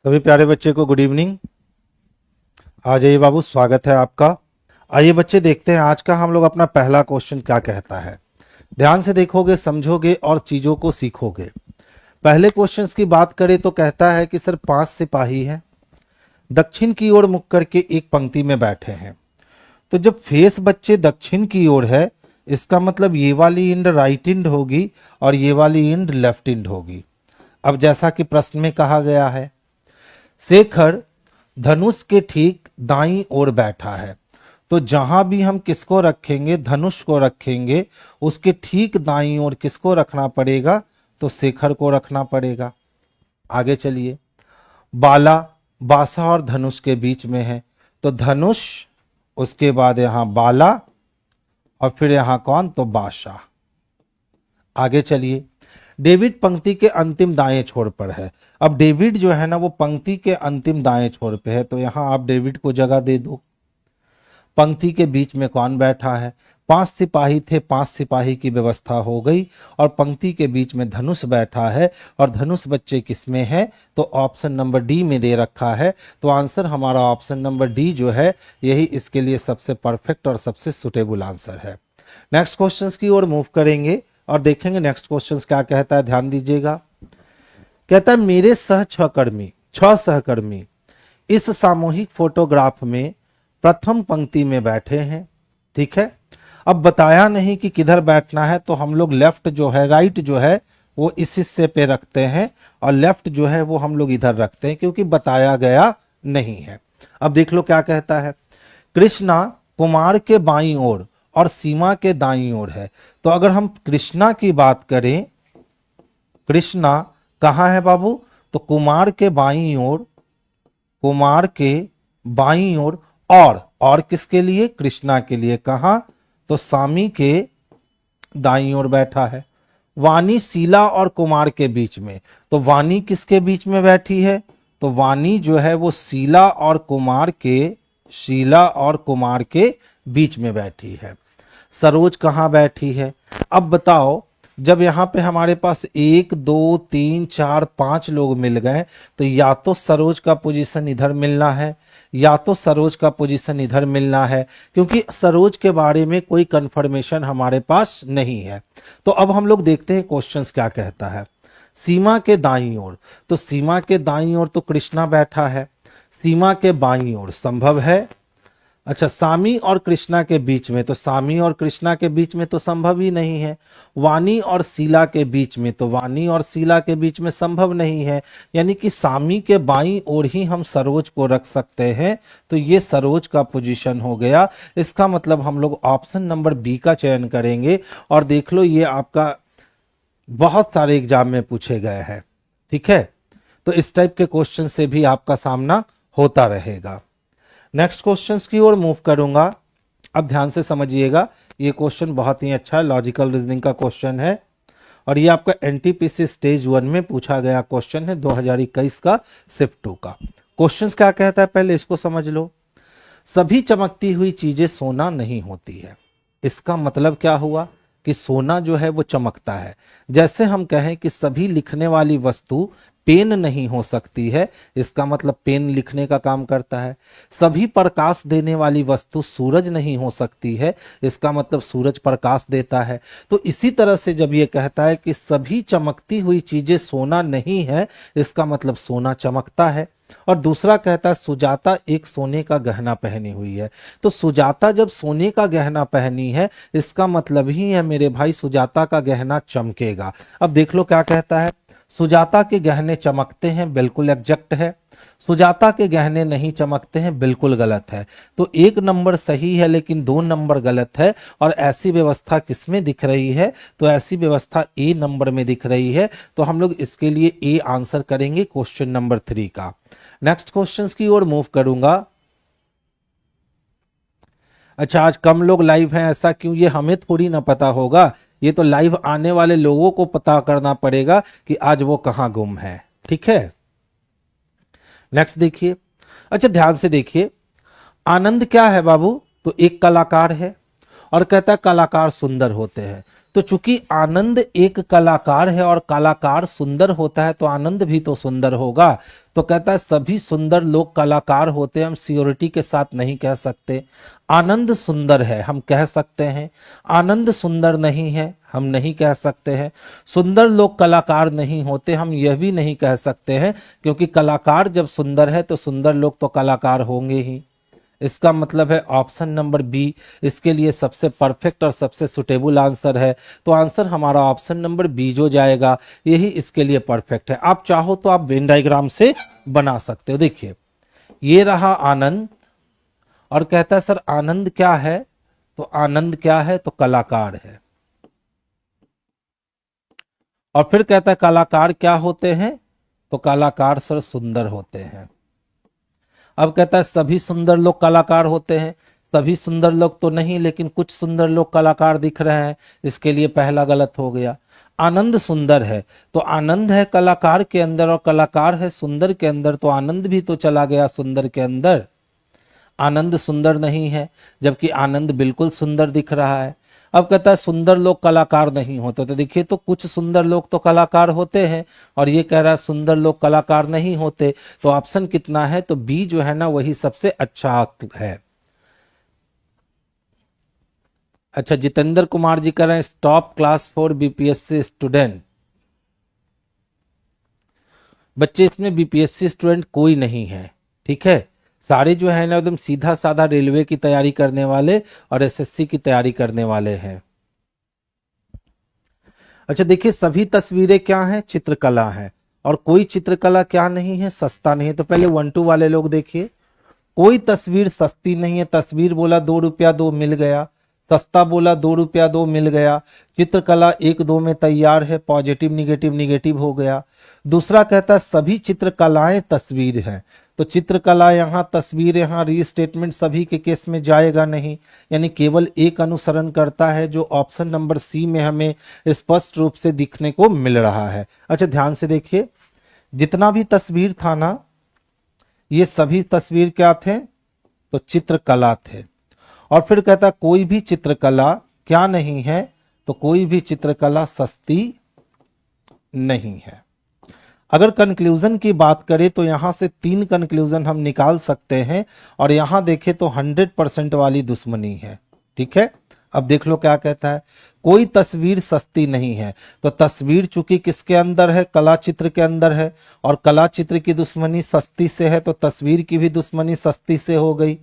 सभी प्यारे बच्चे को गुड इवनिंग। आ जाइए बाबू, स्वागत है आपका। आइए बच्चे देखते हैं आज का हम लोग अपना पहला क्वेश्चन क्या कहता है। ध्यान से देखोगे, समझोगे और चीजों को सीखोगे। पहले क्वेश्चंस की बात करें तो कहता है कि सर 5 सिपाही हैं, दक्षिण की ओर मुख करके एक पंक्ति में बैठे हैं। तो जब फेस बच्चे दक्षिण की ओर है, इसका मतलब ये वाली इंड राइट इंड होगी और ये वाली इंड लेफ्ट इंड होगी। अब जैसा कि प्रश्न में कहा गया है, शेखर धनुष के ठीक दाईं ओर बैठा है। तो जहां भी हम किसको रखेंगे, धनुष को रखेंगे, उसके ठीक दाईं ओर किसको रखना पड़ेगा, तो शेखर को रखना पड़ेगा। आगे चलिए, बाला बासा और धनुष के बीच में है, तो धनुष, उसके बाद यहां बाला और फिर यहां कौन, तो बासा। आगे चलिए, डेविड पंक्ति के अंतिम दाएं छोर पर है। अब डेविड जो है ना वो पंक्ति के अंतिम दाएं छोर पे है, तो यहां आप डेविड को जगह दे दो। पंक्ति के बीच में कौन बैठा है, 5 सिपाही थे, 5 सिपाही की व्यवस्था हो गई और पंक्ति के बीच में धनुष बैठा है। और धनुष बच्चे किसमें है, तो ऑप्शन नंबर डी में दे रखा है। तो आंसर हमारा ऑप्शन नंबर डी जो है, यही इसके लिए सबसे परफेक्ट और सबसे सुटेबल आंसर है। नेक्स्ट क्वेश्चंस की ओर मूव करेंगे और देखेंगे नेक्स्ट क्वेश्चन क्या कहता है। ध्यान दीजिएगा, कहता है मेरे छह सहकर्मी इस सामूहिक फोटोग्राफ में प्रथम पंक्ति में बैठे हैं। ठीक है, अब बताया नहीं कि किधर बैठना है, तो हम लोग लेफ्ट जो है, राइट जो है वो इस हिस्से पे रखते हैं और लेफ्ट जो है वो हम लोग इधर रखते हैं, क्योंकि बताया गया नहीं है। अब देख लो क्या कहता है, कृष्णा कुमार के बाईं ओर और सीमा के दाईं ओर है। तो अगर हम कृष्णा की बात करें, कृष्णा कहां है बाबू, तो कुमार के बाईं ओर, कुमार के बाईं ओर, और किसके लिए, कृष्णा के लिए। कहां, तो सामी के दाईं ओर बैठा है। वाणी शीला और कुमार के बीच में, तो वाणी किसके बीच में बैठी है, तो वाणी जो है वो शीला और कुमार के बीच में बैठी है। सरोज कहाँ बैठी है, अब बताओ, जब यहाँ पे हमारे पास 1 2 3 4 5 लोग मिल गए, तो या तो सरोज का पोजीशन इधर मिलना है या तो सरोज का पोजीशन इधर मिलना है, क्योंकि सरोज के बारे में कोई कंफर्मेशन हमारे पास नहीं है। तो अब हम लोग देखते हैं क्वेश्चंस क्या कहता है। सीमा के दाईं ओर, तो सीमा के दाईं ओर तो कृष्णा बैठा है। सीमा के बाईं ओर संभव है। अच्छा, सामी और कृष्णा के बीच में, तो सामी और कृष्णा के बीच में तो संभव ही नहीं है। वाणी और शीला के बीच में, तो वाणी और शीला के बीच में संभव नहीं है। यानी कि सामी के बाईं ओर ही हम सरोज को रख सकते हैं, तो ये सरोज का पोजीशन हो गया। इसका मतलब हम लोग ऑप्शन नंबर बी का चयन करेंगे। और देख लो, ये आपका बहुत सारे एग्जाम में पूछे गए हैं। ठीक है, तो इस टाइप के क्वेश्चन से भी आपका सामना होता रहेगा। नेक्स्ट क्वेश्चंस की ओर मूव करूंगा। अब ध्यान से समझिएगा, ये क्वेश्चन बहुत ही अच्छा लॉजिकल रीजनिंग का क्वेश्चन है और ये आपका एनटीपीसी स्टेज 1 में पूछा गया क्वेश्चन है, 2021 का शिफ्ट 2 का। क्वेश्चंस क्या कहता है, पहले इसको समझ लो। सभी चमकती हुई चीजें सोना नहीं होती है। इसका मतलब क्या हुआ कि सोना जो है वो चमकता है। जैसे हम कहें कि सभी लिखने वाली वस्तु पेन नहीं हो सकती है, इसका मतलब पेन लिखने का काम करता है। सभी प्रकाश देने वाली वस्तु सूरज नहीं हो सकती है, इसका मतलब सूरज प्रकाश देता है। तो इसी तरह से जब ये कहता है कि सभी चमकती हुई चीजें सोना नहीं है, इसका मतलब सोना चमकता है। और दूसरा कहता है सुजाता एक सोने का गहना पहनी हुई है। तो सुजाता जब सोने का गहना पहनी है, इसका मतलब ही है मेरे भाई सुजाता का गहना चमकेगा। अब देख लो क्या कहता है, सुजाता के गहने चमकते हैं, बिल्कुल एग्जैक्ट है। सुजाता के गहने नहीं चमकते हैं, बिल्कुल गलत है। तो 1 नंबर सही है लेकिन 2 नंबर गलत है। और ऐसी व्यवस्था किसमें दिख रही है, तो ऐसी व्यवस्था ए नंबर में दिख रही है। तो हम लोग इसके लिए ए आंसर करेंगे क्वेश्चन नंबर 3 का। नेक्स्ट क्वेश्चंस की ओर मूव करूंगा। अच्छा, आज कम लोग लाइव हैं, ऐसा क्यों, ये हमें थोड़ी ना पता होगा, ये तो लाइव आने वाले लोगों को पता करना पड़ेगा कि आज वो कहां गुम है। ठीक है, नेक्स्ट देखिए। अच्छा, ध्यान से देखिए, आनंद क्या है बाबू, तो एक कलाकार है। और कहता है कलाकार सुंदर होते हैं। तो चूंकि आनंद एक कलाकार है और कलाकार सुंदर होता है तो आनंद भी तो सुंदर होगा। तो कहता है सभी सुंदर लोग कलाकार होते हैं, हम सियोरिटी के साथ नहीं कह सकते। आनंद सुंदर है हम कह सकते हैं, आनंद सुंदर नहीं है हम नहीं कह सकते हैं। सुंदर लोग कलाकार नहीं होते हम यह भी नहीं कह सकते हैं, क्योंकि कलाकार जब सुंदर है तो सुंदर लोग तो कलाकार होंगे ही। इसका मतलब है ऑप्शन नंबर बी इसके लिए सबसे परफेक्ट और सबसे सुटेबल आंसर है। तो आंसर हमारा ऑप्शन नंबर बी जो जाएगा यही इसके लिए परफेक्ट है। आप चाहो तो आप वेन डायग्राम से बना सकते हो। देखिए ये रहा आनंद और कहता है सर आनंद क्या है, तो आनंद क्या है तो कलाकार है। और फिर कहता है कलाकार क्या होते हैं, तो कलाकार सर सुंदर होते हैं। अब कहता है सभी सुंदर लोग कलाकार होते हैं, सभी सुंदर लोग तो नहीं लेकिन कुछ सुंदर लोग कलाकार दिख रहे हैं, इसके लिए पहला गलत हो गया। आनंद सुंदर है तो आनंद है कलाकार के अंदर और कलाकार है सुंदर के अंदर, तो आनंद भी तो चला गया सुंदर के अंदर। आनंद सुंदर नहीं है जबकि आनंद बिल्कुल सुंदर दिख रहा है। अब कहता है सुंदर लोग कलाकार नहीं होते, तो देखिए तो कुछ सुंदर लोग तो कलाकार होते हैं और ये कह रहा है सुंदर लोग कलाकार नहीं होते। तो ऑप्शन कितना है, तो बी जो है ना वही सबसे अच्छा है। अच्छा जितेंद्र कुमार जी कह रहे हैं स्टॉप क्लास 4 बीपीएससी स्टूडेंट। बच्चे इसमें बीपीएससी स्टूडेंट कोई नहीं है, ठीक है। सारे जो है ना एकदम सीधा साधा रेलवे की तैयारी करने वाले और एसएससी की तैयारी करने वाले हैं। अच्छा देखिए सभी तस्वीरें क्या हैं, चित्रकला है, और कोई चित्रकला क्या नहीं है, सस्ता नहीं है। तो पहले 1-2 वाले लोग देखिए, कोई तस्वीर सस्ती नहीं है। तस्वीर बोला 2 रुपया 2 मिल गया, सस्ता बोला 2 रुपया 2 मिल गया, चित्रकला 1-2 में तैयार है, पॉजिटिव निगेटिव निगेटिव हो गया। दूसरा कहता है सभी चित्रकलाएं तस्वीर हैं, तो चित्रकला यहाँ तस्वीर यहाँ रीस्टेटमेंट सभी के केस में जाएगा नहीं, यानी केवल एक अनुसरण करता है जो ऑप्शन नंबर सी में हमें स्पष्ट रूप से दिखने को मिल रहा है। अच्छा ध्यान से देखिए जितना भी तस्वीर था ना ये सभी तस्वीर क्या थे, तो चित्रकला थे। और फिर कहता कोई भी चित्रकला क्या नहीं है, तो कोई भी चित्रकला सस्ती नहीं है। अगर कंक्लूजन की बात करें तो यहां से 3 कंक्लूजन हम निकाल सकते हैं और यहां देखें तो 100% वाली दुश्मनी है, ठीक है। अब देख लो क्या कहता है, कोई तस्वीर सस्ती नहीं है। तो तस्वीर चूंकि किसके अंदर है, कला चित्र के अंदर है, और कला चित्र की दुश्मनी सस्ती से है तो तस्वीर की भी दुश्मनी सस्ती से हो गई।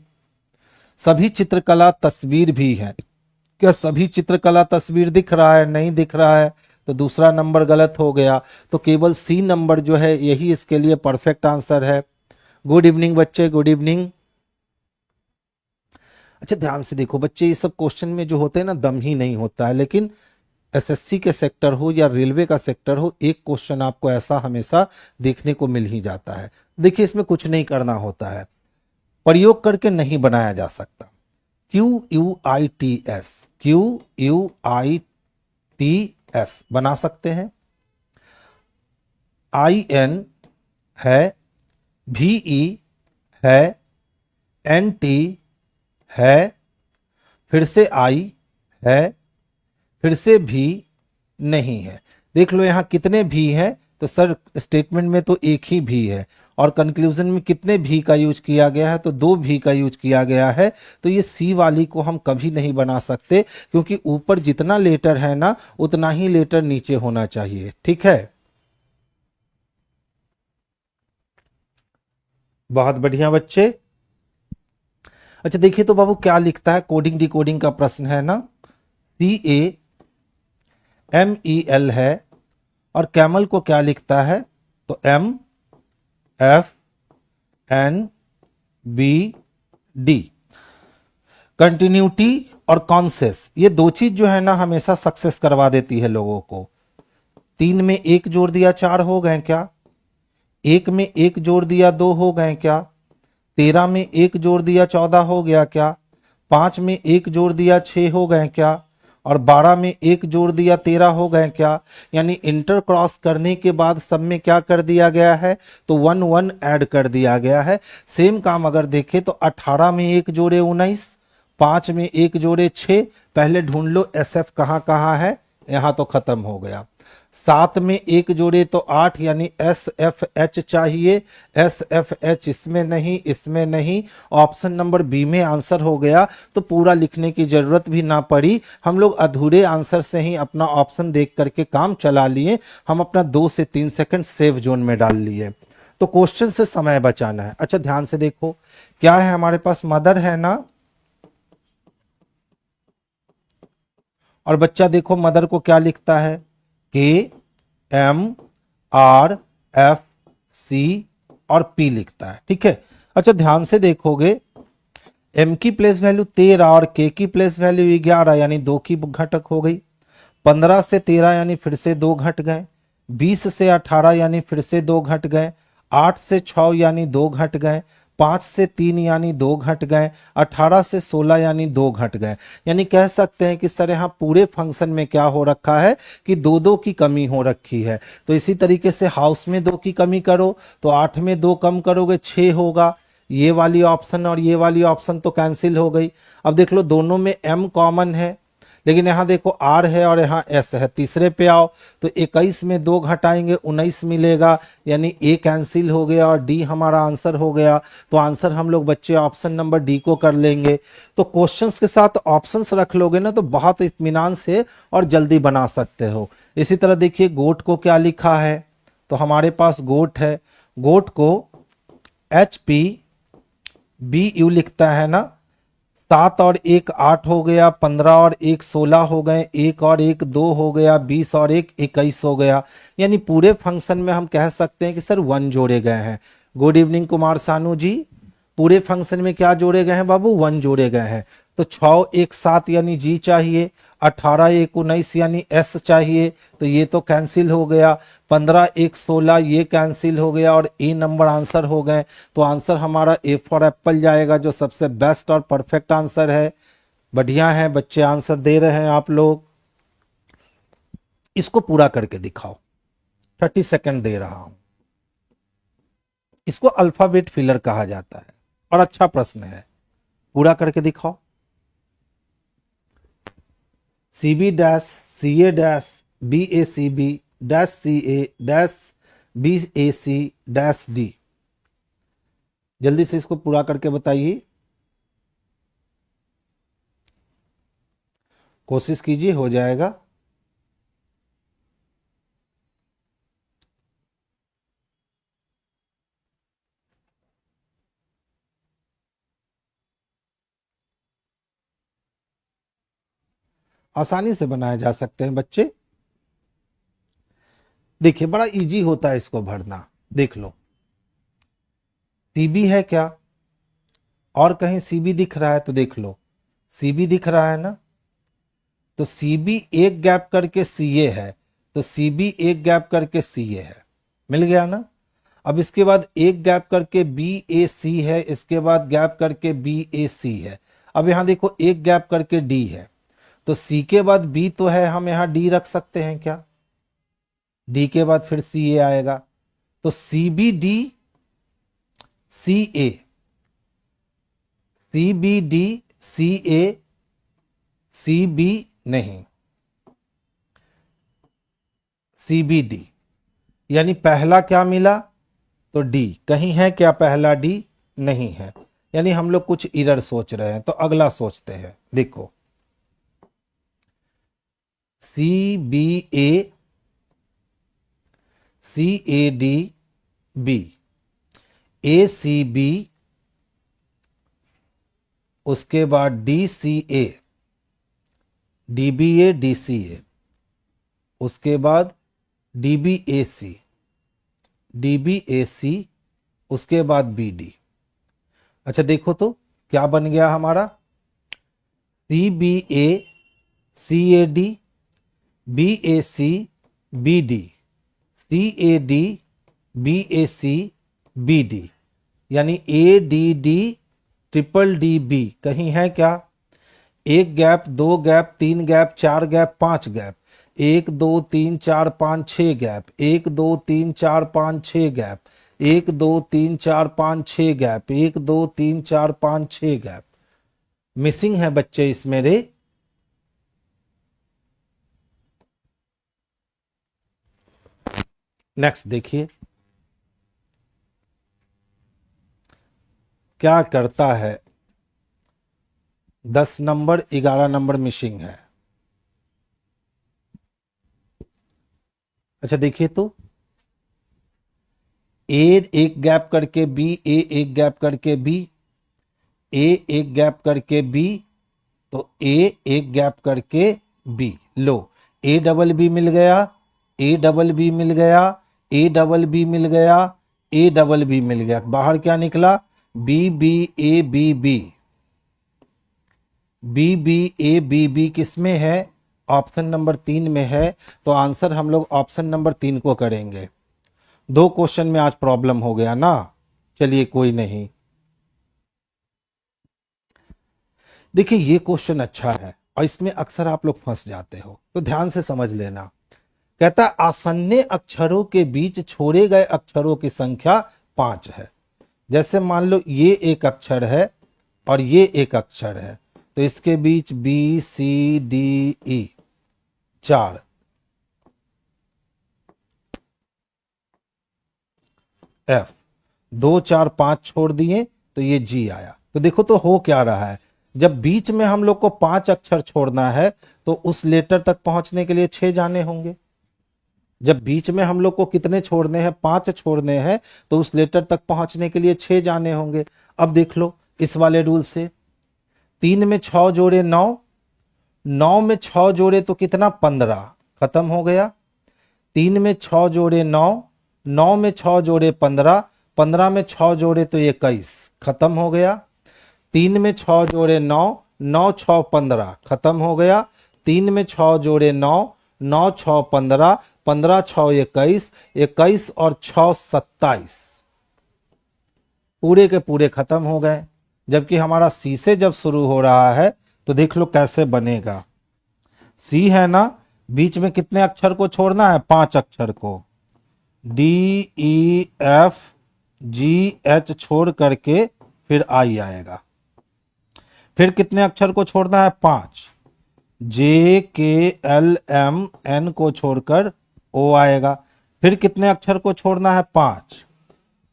सभी चित्रकला तस्वीर भी है, क्या सभी चित्रकला तस्वीर दिख रहा है, नहीं दिख रहा है, तो दूसरा नंबर गलत हो गया। तो केवल सी नंबर जो है यही इसके लिए परफेक्ट आंसर है। गुड इवनिंग बच्चे, गुड इवनिंग। अच्छा ध्यान से देखो बच्चे, ये सब क्वेश्चन में जो होते हैं ना दम ही नहीं होता है, लेकिन एसएससी के सेक्टर हो या रेलवे का सेक्टर हो, एक क्वेश्चन आपको ऐसा हमेशा देखने को मिल ही जाता है। देखिए इसमें कुछ नहीं करना होता है, प्रयोग करके नहीं बनाया जा सकता। QUITS, QUITS बना सकते हैं, IN है, VE है, NT है, फिर से I है, फिर से भी नहीं है। देख लो यहां कितने भी हैं, तो सर स्टेटमेंट में तो एक ही भी है, और कंक्लूजन में कितने भी का यूज किया गया है, तो 2 भी का यूज किया गया है। तो ये सी वाली को हम कभी नहीं बना सकते, क्योंकि ऊपर जितना लेटर है ना उतना ही लेटर नीचे होना चाहिए, ठीक है। बहुत बढ़िया बच्चे। अच्छा देखिए तो बाबू क्या लिखता है, कोडिंग डिकोडिंग का प्रश्न है ना। CAMEL है और कैमल को क्या लिखता है, तो MFNBD। कंटिन्यूटी और कॉन्सेस ये 2 चीज जो है ना हमेशा सक्सेस करवा देती है लोगों को। 3 में 1 जोड़ दिया 4 हो गए क्या, 1 में 1 जोड़ दिया 2 हो गए क्या, 13 में 1 जोड़ दिया 14 हो गया क्या, 5 में 1 जोड़ दिया 6 हो गए क्या, और 12 में 1 जोड़ दिया 13 हो गए क्या। यानी इंटर क्रॉस करने के बाद सब में क्या कर दिया गया है, तो 1 ऐड कर दिया गया है। सेम काम अगर देखें तो 18 में 1 जोड़े 19, 5 में 1 जोड़े 6, पहले ढूंढ लो एस एफ कहाँ कहाँ है, यहां तो खत्म हो गया। 7 में 1 जोड़े तो 8, यानी एस एफ एच चाहिए। एस एफ एच इसमें नहीं, इसमें नहीं, ऑप्शन नंबर बी में आंसर हो गया। तो पूरा लिखने की जरूरत भी ना पड़ी, हम लोग अधूरे आंसर से ही अपना ऑप्शन देख करके काम चला लिए। हम अपना 2 से 3 सेकंड सेफ जोन में डाल लिए। तो क्वेश्चन से समय बचाना है। अच्छा ध्यान से देखो, क्या है हमारे पास, मदर है ना, और बच्चा देखो मदर को क्या लिखता है, KMRFC और P लिखता है, ठीक है। अच्छा ध्यान से देखोगे, M की प्लेस वैल्यू 13 और K की प्लेस वैल्यू 11, यानी 2 की घटक हो गई। 15 से 13 यानी फिर से 2 घट गए। 20 से 18 यानी फिर से 2 घट गए। 8 से 6 यानी 2 घट गए। 5 से 3 यानी 2 घट गए। 18 से 16 यानी 2 घट गए। यानी कह सकते हैं कि सर यहाँ पूरे फंक्शन में क्या हो रखा है कि 2 की कमी हो रखी है। तो इसी तरीके से हाउस में 2 की कमी करो तो 8 में 2 कम करोगे 6 होगा। ये वाली ऑप्शन और ये वाली ऑप्शन तो कैंसिल हो गई। अब देख लो दोनों में M कॉमन है, लेकिन यहां देखो R है और यहां S है। तीसरे पे आओ तो 21 में 2 घटाएंगे 19 मिलेगा, यानी A कैंसिल हो गया और D हमारा आंसर हो गया। तो आंसर हम लोग बच्चे ऑप्शन नंबर D को कर लेंगे। तो क्वेश्चंस के साथ ऑप्शंस रख लोगे ना तो बहुत इत्मीनान से और जल्दी बना सकते हो। इसी तरह देखिए गोट को क्या लिखा है, तो हमारे पास गोट है, गोट को HPBU लिखता है ना। 7 और 1 8 हो गया, 15 और 1 16 हो गए, 1 और 1 2 हो गया, 20 और 1 21 हो गया। यानी पूरे फंक्शन में हम कह सकते हैं कि सर 1 जोड़े गए हैं। गुड इवनिंग कुमार सानू जी, पूरे फंक्शन में क्या जोड़े गए हैं बाबू, 1 जोड़े गए हैं। तो 6 1 7 यानी जी चाहिए, 18 1 19 यानी एस चाहिए, तो ये तो कैंसिल हो गया। 15 1 16 ये कैंसिल हो गया और ए नंबर आंसर हो गए। तो आंसर हमारा ए फॉर एप्पल जाएगा, जो सबसे बेस्ट और परफेक्ट आंसर है। बढ़िया है बच्चे, आंसर दे रहे हैं आप लोग। इसको पूरा करके दिखाओ, 30 सेकंड दे रहा हूं। इसको अल्फाबेट फिलर कहा जाता है और अच्छा प्रश्न है, पूरा करके दिखाओ। CB dash CA dash BACB dash CA dash BAC dash D। जल्दी से इसको पूरा करके बताइए, कोशिश कीजिए, हो जाएगा। आसानी से बनाए जा सकते हैं बच्चे। देखिए बड़ा इजी होता है इसको भरना। देख लो CB है क्या, और कहीं CB दिख रहा है तो देख लो, CB दिख रहा है ना, तो CB एक गैप करके CA है, तो CB एक गैप करके CA है, मिल गया ना। अब इसके बाद एक गैप करके BAC है, इसके बाद गैप करके BAC है। अब यहां देखो एक गैप करके D है, तो C के बाद B तो है, हम यहां D रख सकते हैं क्या, D के बाद फिर CA आएगा, तो CBD CA, CBD CA, CB नहीं, CBD, यानी पहला क्या मिला तो D। कहीं है क्या पहला D, नहीं है, यानी हम लोग कुछ इरर सोच रहे हैं। तो अगला सोचते हैं, देखो CBA CADB ACB, उसके बाद DCA DBA DCA, उसके बाद DBAC DBAC, उसके बाद BD। अच्छा देखो तो क्या बन गया हमारा, CBA CAD BAC BD CAD BAC BD, यानी ADD ट्रिपल DB। कहीं है क्या, एक gap, 2 gap, 3 gap, 4 gap, 5 gap, 1 2 3 4 5 6 gap, 1 2 3 4 5 6 gap, 1 2 3 4 5 6 gap, 1 2 3 4 5 6 gap. Missing है बच्चे इसमें रे, नेक्स्ट देखिए क्या करता है। 10 नंबर 11 नंबर मिसिंग है। अच्छा देखिए तो ए एक गैप करके बी, ए एक गैप करके बी, ए एक गैप करके बी, तो ए एक गैप करके बी। लो ए डबल बी मिल गया, ए डबल बी मिल गया, ए डबल बी मिल गया, ए डबल बी मिल गया। बाहर क्या निकला? B B A B B. B B A B B किस में है? ऑप्शन नंबर 3 में है। तो आंसर हम लोग ऑप्शन नंबर 3 को करेंगे। 2 क्वेश्चन में आज प्रॉब्लम हो गया ना, चलिए कोई नहीं। देखिए ये क्वेश्चन अच्छा है और इसमें अक्सर आप लोग फंस जाते हो, तो ध्यान से समझ लेना। कहता है आसन्य अक्षरों के बीच छोड़े गए अक्षरों की संख्या 5 है। जैसे मान लो ये एक अक्षर है और ये एक अक्षर है, तो इसके बीच B C D E 4, F 2 4 5 छोड़ दिए तो ये जी आया। तो देखो तो हो क्या रहा है, जब बीच में हम लोग को 5 अक्षर छोड़ना है तो उस लेटर तक पहुंचने के लिए 6 जाने होंगे। जब बीच में हम लोग को कितने छोड़ने हैं? 5 छोड़ने हैं, तो उस लेटर तक पहुंचने के लिए 6 जाने होंगे। अब देख लो इस वाले रूल से, 3 में 6 जोड़े 9, 9 में 6 जोड़े तो कितना? 15, खत्म हो गया। 3 में 6 जोड़े 9, 9 में 6 जोड़े 15, 15 में 6 जोड़े तो 21, खत्म हो गया। 3 में 6 जोड़े 9, 9 6 15, खत्म हो गया। 3 में 6 जोड़े 9, 9 6 15, 15 6 21, 21 और 6 27, पूरे के पूरे खत्म हो गए। जबकि हमारा सी से जब शुरू हो रहा है तो देख लो कैसे बनेगा। सी है ना, बीच में कितने अक्षर को छोड़ना है? 5 अक्षर को। D E F G H छोड़ करके फिर आई आएगा। फिर कितने अक्षर को छोड़ना है? 5। जे के एल एम एन को छोड़कर ओ आएगा। फिर कितने अक्षर को छोड़ना है? 5।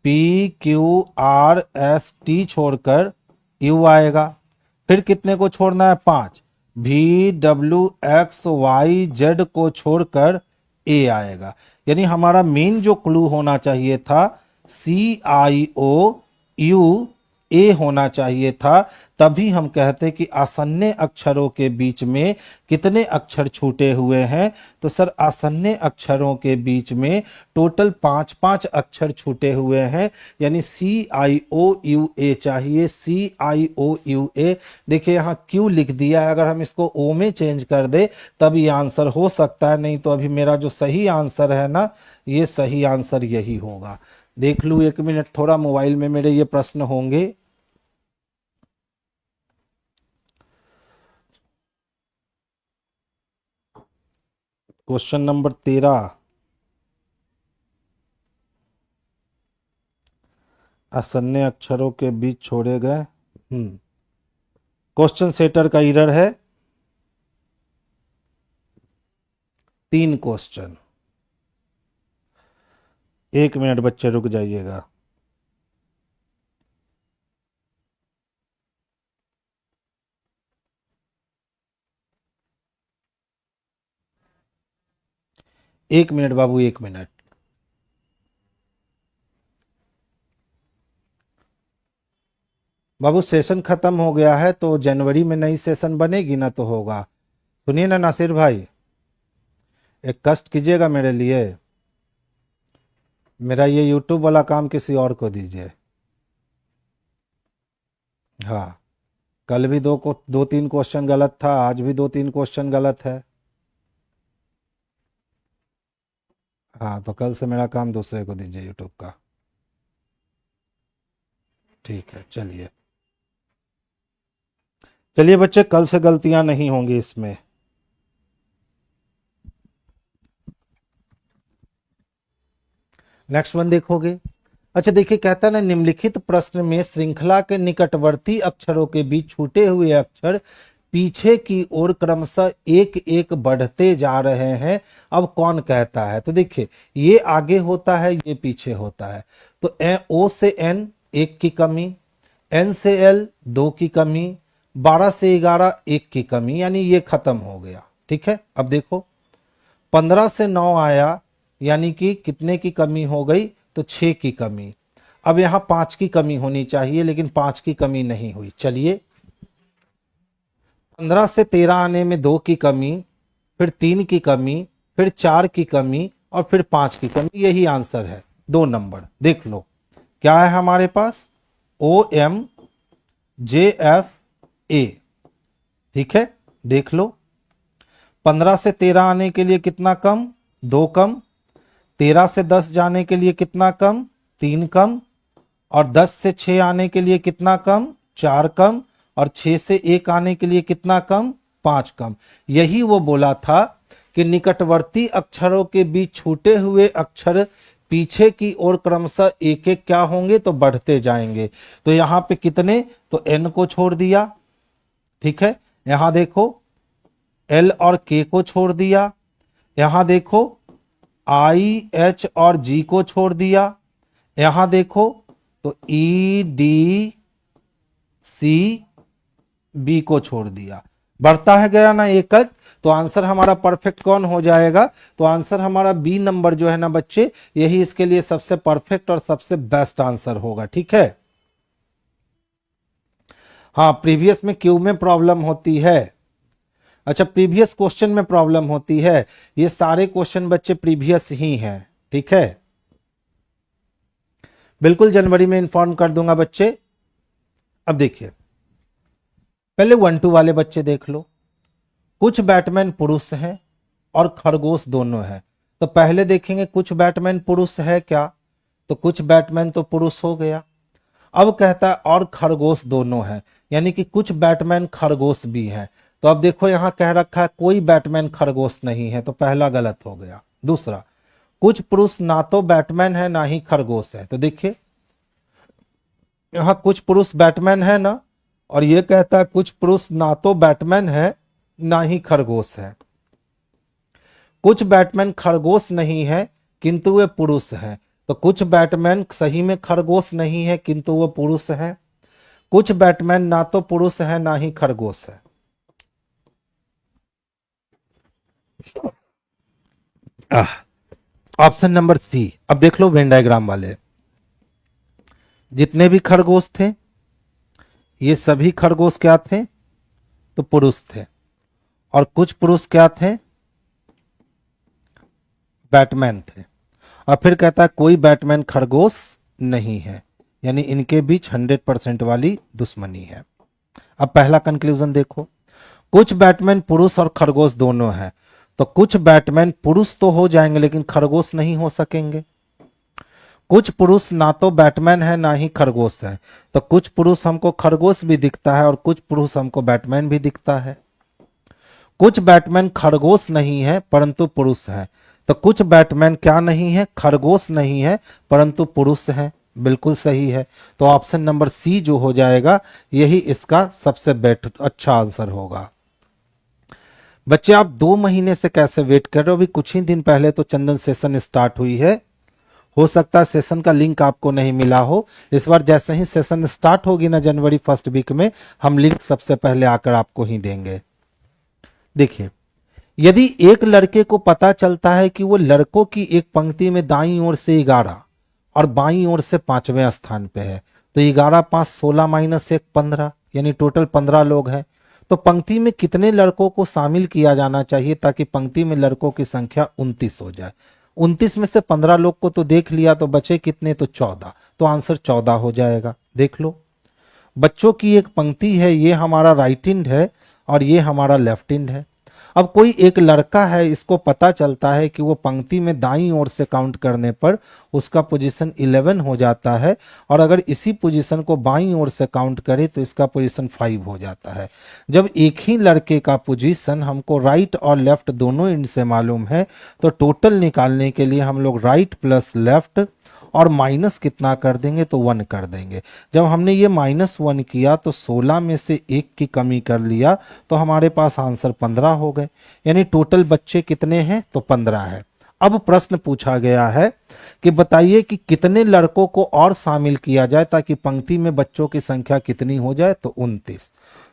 P Q R S T छोड़कर यू आएगा। फिर कितने को छोड़ना है? 5। भी डब्ल्यू एक्स वाई जेड को छोड़कर ए आएगा। यानी हमारा मेन जो क्लू होना चाहिए था सी आई ओ यू ए होना चाहिए था, तभी हम कहते कि आसन्य अक्षरों के बीच में कितने अक्षर छूटे हुए हैं। तो सर आसन्य अक्षरों के बीच में टोटल 5 अक्षर छूटे हुए हैं, यानी सी आई ओ यू ए चाहिए। सी आई ओ यू ए। देखिए यहाँ क्यू लिख दिया है, अगर हम इसको ओ में चेंज कर दे तब ये आंसर हो सकता है, नहीं तो अभी मेरा जो सही आंसर है ना, ये सही आंसर यही होगा। देख लूँ 1 मिनट, थोड़ा मोबाइल में मेरे ये प्रश्न होंगे। क्वेश्चन नंबर 13, असन्य अक्षरों के बीच छोड़े गए। क्वेश्चन सेटर का एरर है। 3 क्वेश्चन। 1 मिनट बच्चे रुक जाइएगा। एक मिनट बाबू, 1 मिनट। बाबू सेशन खत्म हो गया है, तो जनवरी में नई सेशन बनेगी ना तो होगा। सुनिए ना नासिर भाई, एक कष्ट कीजिएगा मेरे लिए, मेरा ये यूट्यूब वाला काम किसी और को दीजिए। हाँ, कल भी 2-3 क्वेश्चन गलत था, आज भी 2-3 क्वेश्चन गलत है। हाँ, तो कल से मेरा काम दूसरे को दीजिए यूट्यूब का। ठीक है, चलिए चलिए बच्चे, कल से गलतियां नहीं होंगी इसमें। नेक्स्ट वन देखोगे। अच्छा देखिए, कहता है ना निम्नलिखित प्रश्न में श्रृंखला के निकटवर्ती अक्षरों के बीच छूटे हुए अक्षर पीछे की ओर क्रमशः एक एक बढ़ते जा रहे हैं। अब कौन कहता है? तो देखिए, ये आगे होता है, ये पीछे होता है। तो ओ से एन 1 की कमी, एन से एल 2 की कमी, 12 से 11 1 की कमी, यानी ये खत्म हो गया। ठीक है, अब देखो 15 से 9 आया, यानी कि कितने की कमी हो गई? तो 6 की कमी। अब यहां 5 की कमी होनी चाहिए, लेकिन 5 की कमी नहीं हुई। चलिए, 15 से 13 आने में 2 की कमी, फिर 3 की कमी, फिर 4 की कमी और फिर 5 की कमी। यही आंसर है, 2 नंबर। देख लो क्या है हमारे पास, OMJFA। ठीक है, देख लो 15 से 13 आने के लिए कितना कम? 2 कम। 13 से 10 जाने के लिए कितना कम? 3 कम। और 10 से 6 आने के लिए कितना कम? 4 कम। और 6 से 1 आने के लिए कितना कम? 5 कम। यही वो बोला था कि निकटवर्ती अक्षरों के बीच छूटे हुए अक्षर पीछे की ओर क्रमशः एक एक क्या होंगे? तो बढ़ते जाएंगे। तो यहां पे कितने? तो n को छोड़ दिया। ठीक है, यहां देखो L और K को छोड़ दिया। यहां देखो I, H और G को छोड़ दिया। यहां देखो तो E, D, C, B को छोड़ दिया। बढ़ता है गया ना एक एक। तो आंसर हमारा परफेक्ट कौन हो जाएगा? तो आंसर हमारा बी नंबर जो है ना बच्चे, यही इसके लिए सबसे परफेक्ट और सबसे बेस्ट आंसर होगा। ठीक है, हाँ, प्रीवियस में क्यू में प्रॉब्लम होती है। अच्छा, प्रीवियस क्वेश्चन में प्रॉब्लम होती है। ये सारे क्वेश्चन बच्चे प्रीवियस ही हैं। ठीक है, बिल्कुल जनवरी में इन्फॉर्म कर दूंगा बच्चे। अब देखिए, पहले 1-2 वाले बच्चे देख लो। कुछ बैटमैन पुरुष हैं और खरगोश दोनों हैं। तो पहले देखेंगे कुछ बैटमैन पुरुष है क्या? तो कुछ बैटमैन तो पुरुष हो गया। अब कहता है और खरगोश दोनों हैं, यानी कि कुछ बैटमैन खरगोश भी हैं। तो अब देखो यहां कह रखा है कोई बैटमैन खरगोश नहीं है, तो पहला गलत हो गया। दूसरा, कुछ पुरुष ना तो बैटमैन है ना ही खरगोश है। तो देखिए यहां कुछ पुरुष बैटमैन है ना, और ये कहता है कुछ पुरुष ना तो बैटमैन है ना ही खरगोश है। कुछ बैटमैन खरगोश नहीं है किंतु वे पुरुष हैं। तो कुछ बैटमैन सही में खरगोश नहीं है किंतु वो पुरुष है। कुछ बैटमैन ना तो पुरुष है ना ही खरगोश है। Option number C. अब देख लो वेन डायग्राम वाले, जितने भी खरगोश थे ये सभी खरगोश क्या थे? तो पुरुष थे। और कुछ पुरुष क्या थे? बैटमैन थे। और फिर कहता है कोई बैटमैन खरगोश नहीं है, यानी इनके बीच 100% वाली दुश्मनी है। अब पहला कंक्लूजन देखो, कुछ बैटमैन पुरुष और खरगोश दोनों हैं। तो कुछ बैटमैन पुरुष तो हो जाएंगे लेकिन खरगोश नहीं हो सकेंगे। कुछ पुरुष ना तो बैटमैन है ना ही खरगोश है। तो कुछ पुरुष हमको खरगोश भी दिखता है और कुछ पुरुष हमको बैटमैन भी दिखता है। कुछ बैटमैन खरगोश नहीं है परंतु पुरुष है। तो कुछ बैटमैन क्या नहीं है? खरगोश नहीं है परंतु पुरुष है। बिल्कुल सही है। तो ऑप्शन नंबर सी जो हो जाएगा यही इसका सबसे अच्छा आंसर होगा। बच्चे आप 2 महीने से कैसे वेट कर रहे हो? अभी कुछ ही दिन पहले तो चंदन सेशन स्टार्ट हुई है। हो सकता है सेशन का लिंक आपको नहीं मिला हो। इस बार जैसे ही सेशन स्टार्ट होगी ना जनवरी फर्स्ट वीक में, हम लिंक सबसे पहले आकर आपको ही देंगे। देखिए, यदि एक लड़के को पता चलता है कि वो लड़कों की एक पंक्ति में दाईं ओर से 11 और बाईं ओर से 5वें स्थान पे है, तो 11 5 16 -1 15, यानी टोटल 15 लोग हैं। तो पंक्ति में कितने लड़कों को शामिल किया जाना चाहिए ताकि पंक्ति में लड़कों की संख्या 29 हो जाए? 29 में से 15 लोग को तो देख लिया, तो बचे कितने? तो 14। तो आंसर 14 हो जाएगा। देख लो, बच्चों की एक पंक्ति है, ये हमारा राइट हैंड है और ये हमारा लेफ्ट हैंड है। अब कोई एक लड़का है, इसको पता चलता है कि वो पंक्ति में दाईं ओर से काउंट करने पर उसका पोजीशन 11 हो जाता है, और अगर इसी पोजीशन को बाईं ओर से काउंट करें तो इसका पोजीशन 5 हो जाता है। जब एक ही लड़के का पोजीशन हमको राइट और लेफ्ट दोनों एंड से मालूम है, तो टोटल निकालने के लिए हम लोग राइट प्लस लेफ्ट और माइनस कितना कर देंगे तो 1 कर देंगे। जब हमने ये -1 किया तो 16 में से 1 की कमी कर लिया तो हमारे पास आंसर 15 हो गए। यानी टोटल बच्चे कितने हैं तो 15 है। अब प्रश्न पूछा गया है कि बताइए कि कितने लड़कों को और शामिल किया जाए ताकि पंक्ति में बच्चों की संख्या कितनी हो जाए तो 29।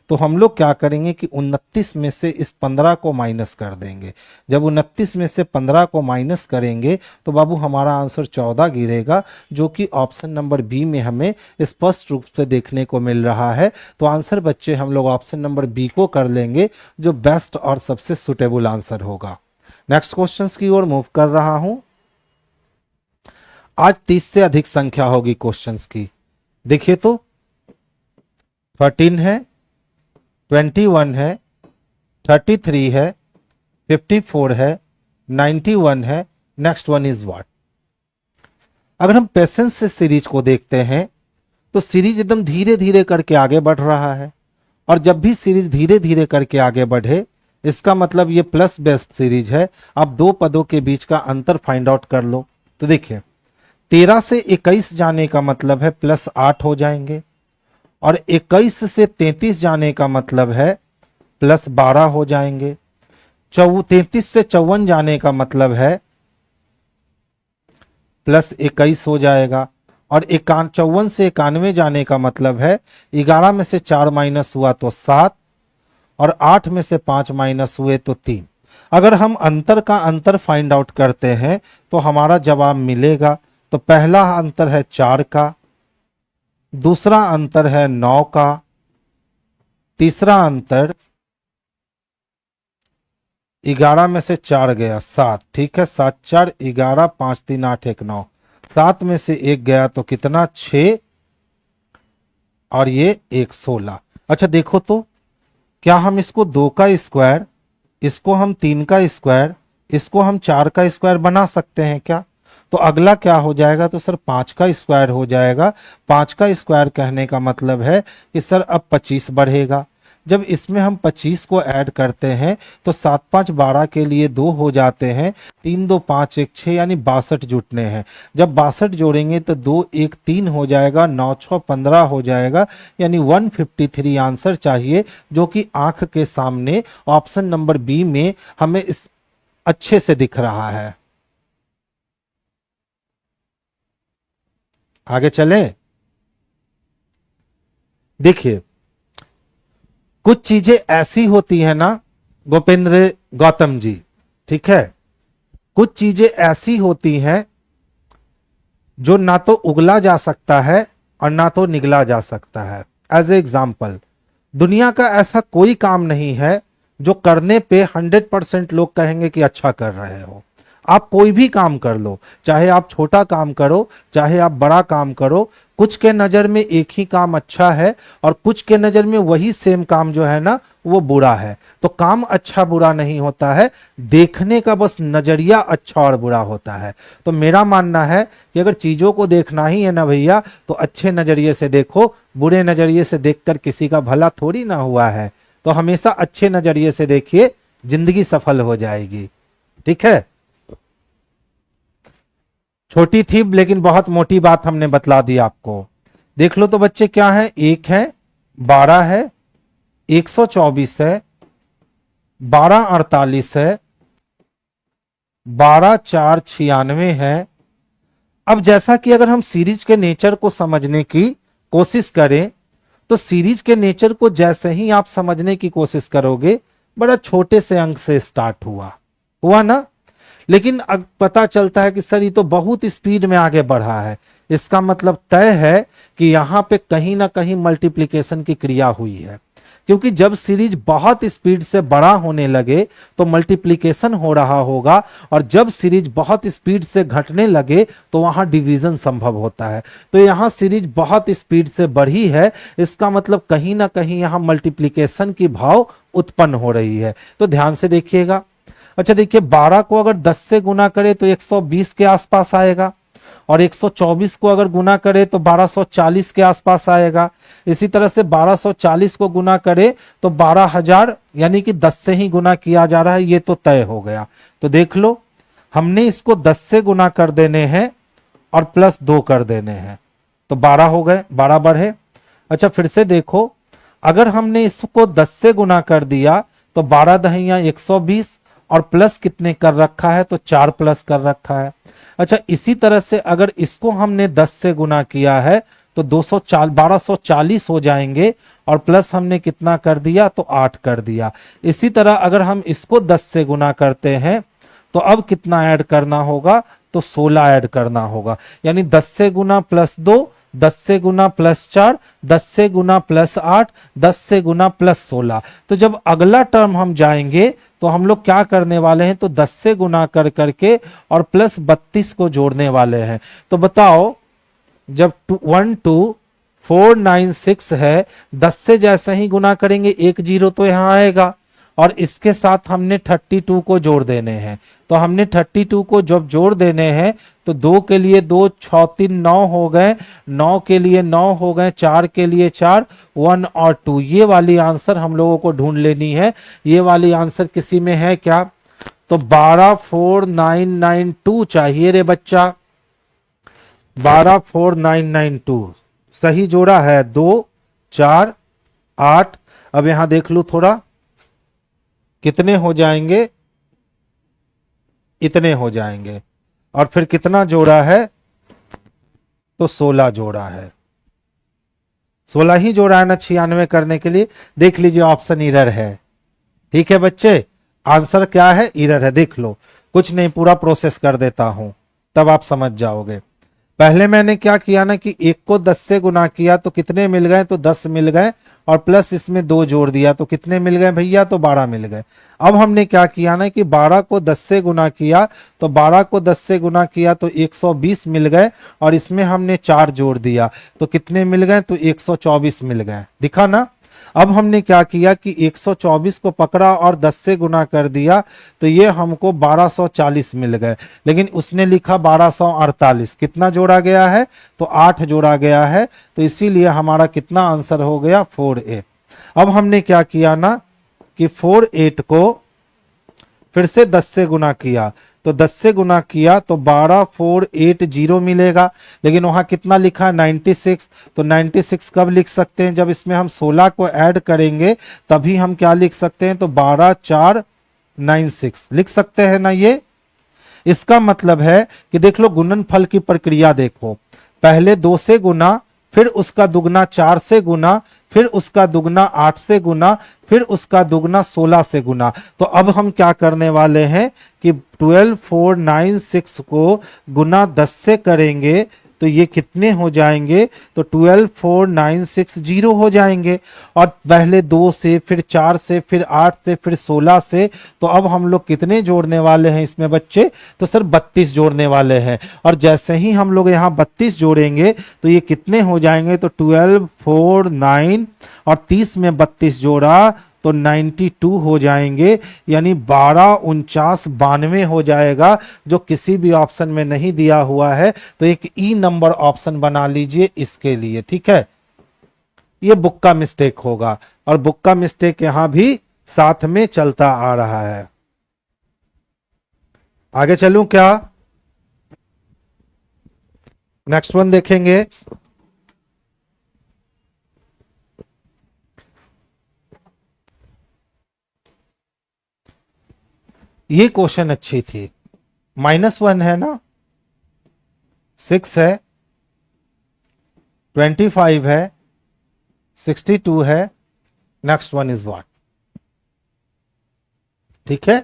तो हम लोग क्या करेंगे कि 29 में से इस 15 को माइनस कर देंगे। जब 29 में से 15 को माइनस करेंगे तो बाबू हमारा आंसर 14 गिरेगा, जो कि ऑप्शन नंबर बी में हमें स्पष्ट रूप से देखने को मिल रहा है। तो आंसर बच्चे हम लोग ऑप्शन नंबर बी को कर लेंगे, जो बेस्ट और सबसे सुटेबल आंसर होगा। नेक्स्ट क्वेश्चंस की ओर मूव कर रहा हूं। आज 30 से अधिक संख्या होगी क्वेश्चंस की। देखिए तो 13 है, 21 है, 33 है, 54 है, 91 है। Next one is what. अगर हम पेशेंस से सीरीज को देखते हैं तो सीरीज एकदम धीरे धीरे करके आगे बढ़ रहा है, और जब भी सीरीज धीरे धीरे करके आगे बढ़े इसका मतलब ये प्लस बेस्ड सीरीज है। अब दो पदों के बीच का अंतर फाइंड आउट कर लो। तो देखिए 13 से 21 जाने का मतलब है +8 हो जाएंगे, और 21 से 33 जाने का मतलब है +12 हो जाएंगे। 33 से 54 जाने का मतलब है +21 हो जाएगा, और 54 से 91 जाने का मतलब है 11 में से 4 माइनस हुआ तो 7, और 8 में से 5 माइनस हुए तो 3। अगर हम अंतर का अंतर फाइंड आउट करते हैं तो हमारा जवाब मिलेगा। तो पहला अंतर है 4 का, दूसरा अंतर है 9 का, तीसरा अंतर 11 में से 4 गया 7, ठीक है, 7 4 11, 5 3 8 1 9, 7 में से 1 गया तो कितना 6, और ये 1 16। अच्छा देखो तो क्या हम इसको 2 का स्क्वायर, इसको हम 3 का स्क्वायर, इसको हम 4 का स्क्वायर बना सकते हैं क्या? तो अगला क्या हो जाएगा तो सर 5 का स्क्वायर हो जाएगा। 5 का स्क्वायर कहने का मतलब है कि सर अब 25 बढ़ेगा। जब इसमें हम 25 को ऐड करते हैं तो 7 5 12 के लिए 2 हो जाते हैं, 3 2 5 1 6, यानी 62 जुटने हैं। जब 62 जोड़ेंगे तो 2 1 3 हो जाएगा, 9 6 15 हो जाएगा, यानी 153 आंसर चाहिए, जो कि आंख के सामने ऑप्शन नंबर बी में हमें इस अच्छे से दिख रहा है। आगे चले। देखिए कुछ चीजें ऐसी होती है ना गोपेंद्र गौतम जी, ठीक है, कुछ चीजें ऐसी होती हैं जो ना तो उगला जा सकता है और ना तो निगला जा सकता है। एज ए एग्जाम्पल, दुनिया का ऐसा कोई काम नहीं है जो करने पे 100% लोग कहेंगे कि अच्छा कर रहे हो। आप कोई भी काम कर लो, चाहे आप छोटा काम करो चाहे आप बड़ा काम करो, कुछ के नजर में एक ही काम अच्छा है और कुछ के नजर में वही सेम काम जो है ना वो बुरा है। तो काम अच्छा बुरा नहीं होता है, देखने का बस नजरिया अच्छा और बुरा होता है। तो मेरा मानना है कि अगर चीजों को देखना ही है ना भैया तो अच्छे नजरिए से देखो, बुरे नजरिए से देखकर किसी का भला थोड़ी ना हुआ है। तो हमेशा अच्छे नजरिए से देखिए, जिंदगी सफल हो जाएगी। ठीक है, छोटी थी लेकिन बहुत मोटी बात हमने बतला दी आपको। देख लो तो बच्चे क्या है, 1 है, 12 है, 124 है, 12 48 है, 12 4 96 है। अब जैसा कि अगर हम सीरीज के नेचर को समझने की कोशिश करें तो सीरीज के नेचर को जैसे ही आप समझने की कोशिश करोगे, बड़ा छोटे से अंक से स्टार्ट हुआ ना, लेकिन अब पता चलता है कि सर ये तो बहुत स्पीड में आगे बढ़ा है। इसका मतलब तय है कि यहां पे कहीं ना कहीं मल्टीप्लिकेशन की क्रिया हुई है, क्योंकि जब सीरीज बहुत स्पीड से बड़ा होने लगे तो मल्टीप्लिकेशन हो रहा होगा, और जब सीरीज बहुत स्पीड से घटने लगे तो वहां डिवीजन संभव होता है। तो यहां सीरीज बहुत स्पीड से बढ़ी है, इसका मतलब कहीं ना कहीं यहां मल्टीप्लिकेशन की भाव उत्पन्न हो रही है। तो ध्यान से देखिएगा। अच्छा देखिए, 12 को अगर 10 से गुना करे तो 120 के आसपास आएगा, और 124 को अगर गुना करे तो 1240 के आसपास आएगा। इसी तरह से 1240 को गुना करे तो 12,000, यानी कि 10 से ही गुना किया जा रहा है, ये तो तय हो गया। तो देख लो, हमने इसको 10 से गुना कर देने हैं और +2 कर देने हैं, तो 12 हो गए, 12 बढ़े। अच्छा फिर से देखो, अगर हमने इसको 10 से गुना कर दिया तो 12 दहिया 120 और प्लस कितने कर रखा है, तो 4 प्लस कर रखा है। अच्छा इसी तरह से अगर इसको हमने 10 से गुना किया है तो 1240 हो जाएंगे और प्लस हमने कितना कर दिया, तो 8 कर दिया। इसी तरह अगर हम इसको 10 से गुना करते हैं तो अब कितना ऐड करना होगा, तो 16 ऐड करना होगा। यानी 10 से गुना +2, 10 से गुना +4, 10 से गुना +8, 10 से गुना +16। तो जब अगला टर्म हम जाएंगे तो हम लोग क्या करने वाले हैं, तो 10 से गुना कर करके और +32 को जोड़ने वाले हैं। तो बताओ, जब 12496 है, 10 से जैसे ही गुना करेंगे 1 जीरो तो यहां आएगा और इसके साथ हमने 32 को जोड़ देने हैं। तो हमने 32 को जब जोड़ देने हैं तो 2 के लिए 2, 6 3 9 हो गए, 9 के लिए 9 हो गए, 4 के लिए 4, 1 और 2। ये वाली आंसर हम लोगों को ढूंढ लेनी है। ये वाली आंसर किसी में है क्या, तो 124992 चाहिए रे बच्चा। 124992 सही जोड़ा है, 2 4 8। अब यहां देख लू थोड़ा, कितने हो जाएंगे, इतने हो जाएंगे। और फिर कितना जोड़ा है, तो 16 जोड़ा है। 16 ही जोड़ा है ना 96 करने के लिए। देख लीजिए ऑप्शन इरर है। ठीक है बच्चे, आंसर क्या है, इरर है। देख लो, कुछ नहीं, पूरा प्रोसेस कर देता हूं तब आप समझ जाओगे। पहले मैंने क्या किया ना कि 1 को 10 से गुना किया तो कितने मिल गए, तो 10 मिल गए और प्लस इसमें 2 जोड़ दिया तो कितने मिल गए भैया, तो 12 मिल गए। अब हमने क्या किया ना कि 12 को 10 से गुना किया, तो 12 को 10 से गुना किया तो 120 मिल गए और इसमें हमने 4 जोड़ दिया तो कितने मिल गए, तो 124 मिल गए। दिखा ना। अब हमने क्या किया कि 124 को पकड़ा और 10 से गुना कर दिया तो ये हमको 1240 मिल गए, लेकिन उसने लिखा 1248। कितना जोड़ा गया है, तो 8 जोड़ा गया है। तो इसीलिए हमारा कितना आंसर हो गया, 4A। अब हमने क्या किया ना कि 48 को फिर से 10 से गुना किया, तो 10 से गुना किया तो 12480 मिलेगा, लेकिन वहां कितना लिखा, 96। तो 96 कब लिख सकते हैं, जब इसमें हम 16 को ऐड करेंगे तभी हम क्या लिख सकते हैं, तो 12496 लिख सकते हैं ना। ये इसका मतलब है कि देख लो गुणनफल की प्रक्रिया देखो, पहले 2 से गुना, फिर उसका दुगना 4 से गुना, फिर उसका दुगना 8 से गुना, फिर उसका दुगना 16 से गुना। तो अब हम क्या करने वाले हैं कि 12496 को गुना 10 से करेंगे तो ये कितने हो जाएंगे, तो 12496 हो जाएंगे। और पहले 2 से, फिर 4 से, फिर 8 से, फिर 16 से। तो अब हम लोग कितने जोड़ने वाले हैं इसमें बच्चे, तो सर 32 जोड़ने वाले हैं। और जैसे ही हम लोग यहाँ 32 जोड़ेंगे तो ये कितने हो जाएंगे, तो 1249 और 30 में 32 जोड़ा तो 92 हो जाएंगे, यानी 1249 हो जाएगा, जो किसी भी ऑप्शन में नहीं दिया हुआ है। तो एक ई नंबर ऑप्शन बना लीजिए इसके लिए। ठीक है, ये बुक का मिस्टेक होगा और बुक का मिस्टेक यहां भी साथ में चलता आ रहा है। आगे चलूं क्या, नेक्स्ट वन देखेंगे। ये क्वेश्चन अच्छी थी। -1 है ना, 6 है, 25 है, 62 है। Next one is what. ठीक है,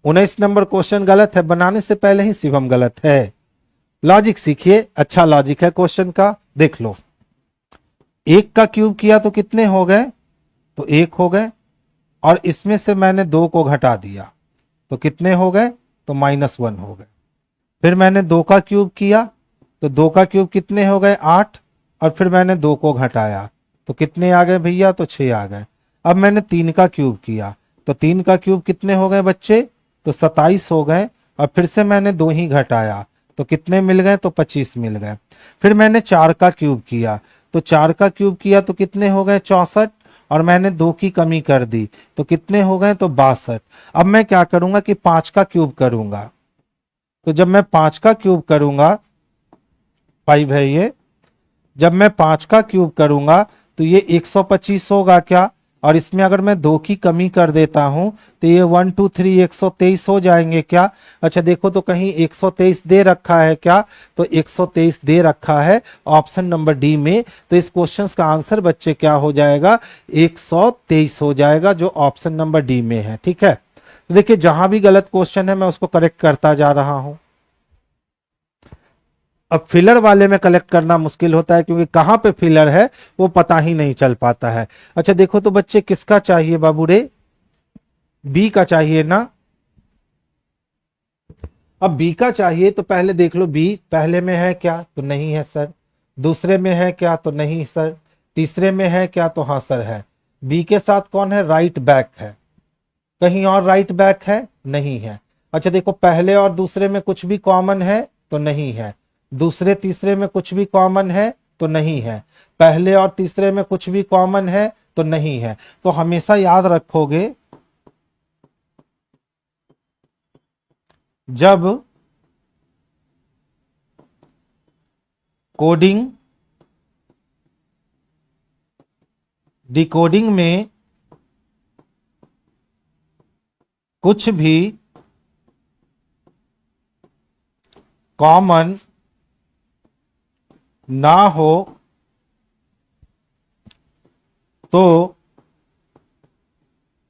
19 नंबर क्वेश्चन गलत है, बनाने से पहले ही शिवम गलत है। लॉजिक सीखिए, अच्छा लॉजिक है क्वेश्चन का। देख लो, 1 का क्यूब किया तो कितने हो गए, तो 1 हो गए, और इसमें से मैंने 2 को घटा दिया तो कितने हो गए, तो -1 हो गए। फिर मैंने 2 का क्यूब किया तो 2 का क्यूब कितने हो गए, 8, और फिर मैंने 2 को घटाया तो कितने आ गए भैया, तो 6 आ गए। अब मैंने 3 का क्यूब किया तो 3 का क्यूब कितने हो गए बच्चे, तो 27 हो गए, और फिर से मैंने 2 ही घटाया तो कितने मिल गए, तो 25 मिल गए। फिर मैंने 4 का क्यूब किया तो 4 का क्यूब किया तो कितने हो गए, 64, और मैंने 2 की कमी कर दी तो कितने हो गए, तो 62। अब मैं क्या करूंगा कि 5 का क्यूब करूंगा, तो जब मैं 5 का क्यूब करूंगा 5 है ये। जब मैं 5 का क्यूब करूंगा तो ये 125 होगा क्या, और इसमें अगर मैं 2 की कमी कर देता हूं तो ये 1 2 3 123 हो जाएंगे क्या। अच्छा देखो तो कहीं 123 दे रखा है क्या, तो 123 दे रखा है ऑप्शन नंबर डी में। तो इस क्वेश्चन का आंसर बच्चे क्या हो जाएगा, 123 हो जाएगा, जो ऑप्शन नंबर डी में है। ठीक है, तो देखिए जहां भी गलत क्वेश्चन है मैं उसको करेक्ट करता जा रहा हूं। अब फिलर वाले में कलेक्ट करना मुश्किल होता है क्योंकि कहां पे फिलर है वो पता ही नहीं चल पाता है। अच्छा देखो तो बच्चे किसका चाहिए बाबू रे, बी का चाहिए ना। अब बी का चाहिए तो पहले देख लो बी पहले में है क्या, तो नहीं है सर। दूसरे में है क्या, तो नहीं सर। तीसरे में है क्या, तो हाँ सर है। बी के साथ कौन है, राइट बैक है। कहीं और राइट बैक है, नहीं है। अच्छा देखो पहले और दूसरे में कुछ भी कॉमन है, तो नहीं है। दूसरे तीसरे में कुछ भी कॉमन है, तो नहीं है। पहले और तीसरे में कुछ भी कॉमन है, तो नहीं है। तो हमेशा याद रखोगे जब कोडिंग डिकोडिंग में कुछ भी कॉमन ना हो तो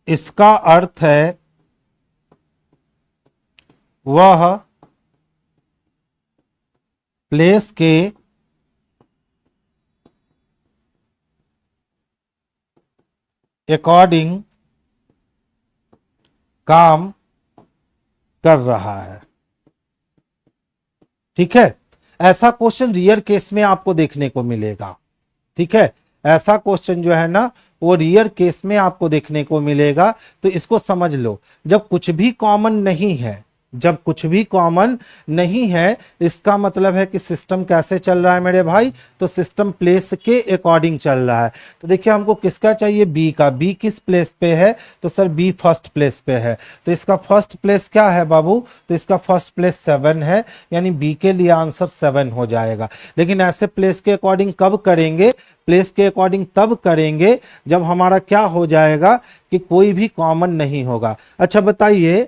इसका अर्थ है वह प्लेस के अकॉर्डिंग काम कर रहा है। ठीक है, ऐसा क्वेश्चन रियर केस में आपको देखने को मिलेगा। ठीक है, ऐसा क्वेश्चन जो है ना वो रियर केस में आपको देखने को मिलेगा। तो इसको समझ लो, जब कुछ भी कॉमन नहीं है, जब कुछ भी कॉमन नहीं है, इसका मतलब है कि सिस्टम कैसे चल रहा है मेरे भाई, तो सिस्टम प्लेस के अकॉर्डिंग चल रहा है। तो देखिए हमको किसका चाहिए, बी का। बी किस प्लेस पे है, तो सर बी फर्स्ट प्लेस पे है। तो इसका फर्स्ट प्लेस क्या है बाबू, तो इसका फर्स्ट प्लेस 7 है, यानी बी के लिए आंसर 7 हो जाएगा। लेकिन ऐसे प्लेस के अकॉर्डिंग कब करेंगे, प्लेस के अकॉर्डिंग तब करेंगे जब हमारा क्या हो जाएगा कि कोई भी कॉमन नहीं होगा। अच्छा बताइए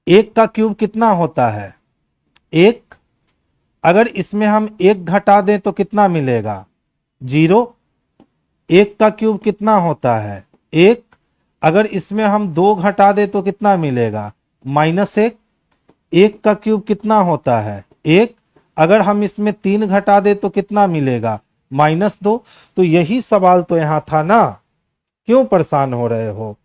1 का क्यूब कितना होता है, 1। अगर इसमें हम 1 घटा दें तो कितना मिलेगा, 0। 1 का क्यूब कितना होता है, 1। अगर इसमें हम 2 घटा दें तो कितना मिलेगा, -1। 1 का क्यूब कितना होता है, 1। अगर हम इसमें 3 घटा दें तो कितना मिलेगा, -2। तो यही सवाल तो यहां था ना, क्यों परेशान हो रहे हो।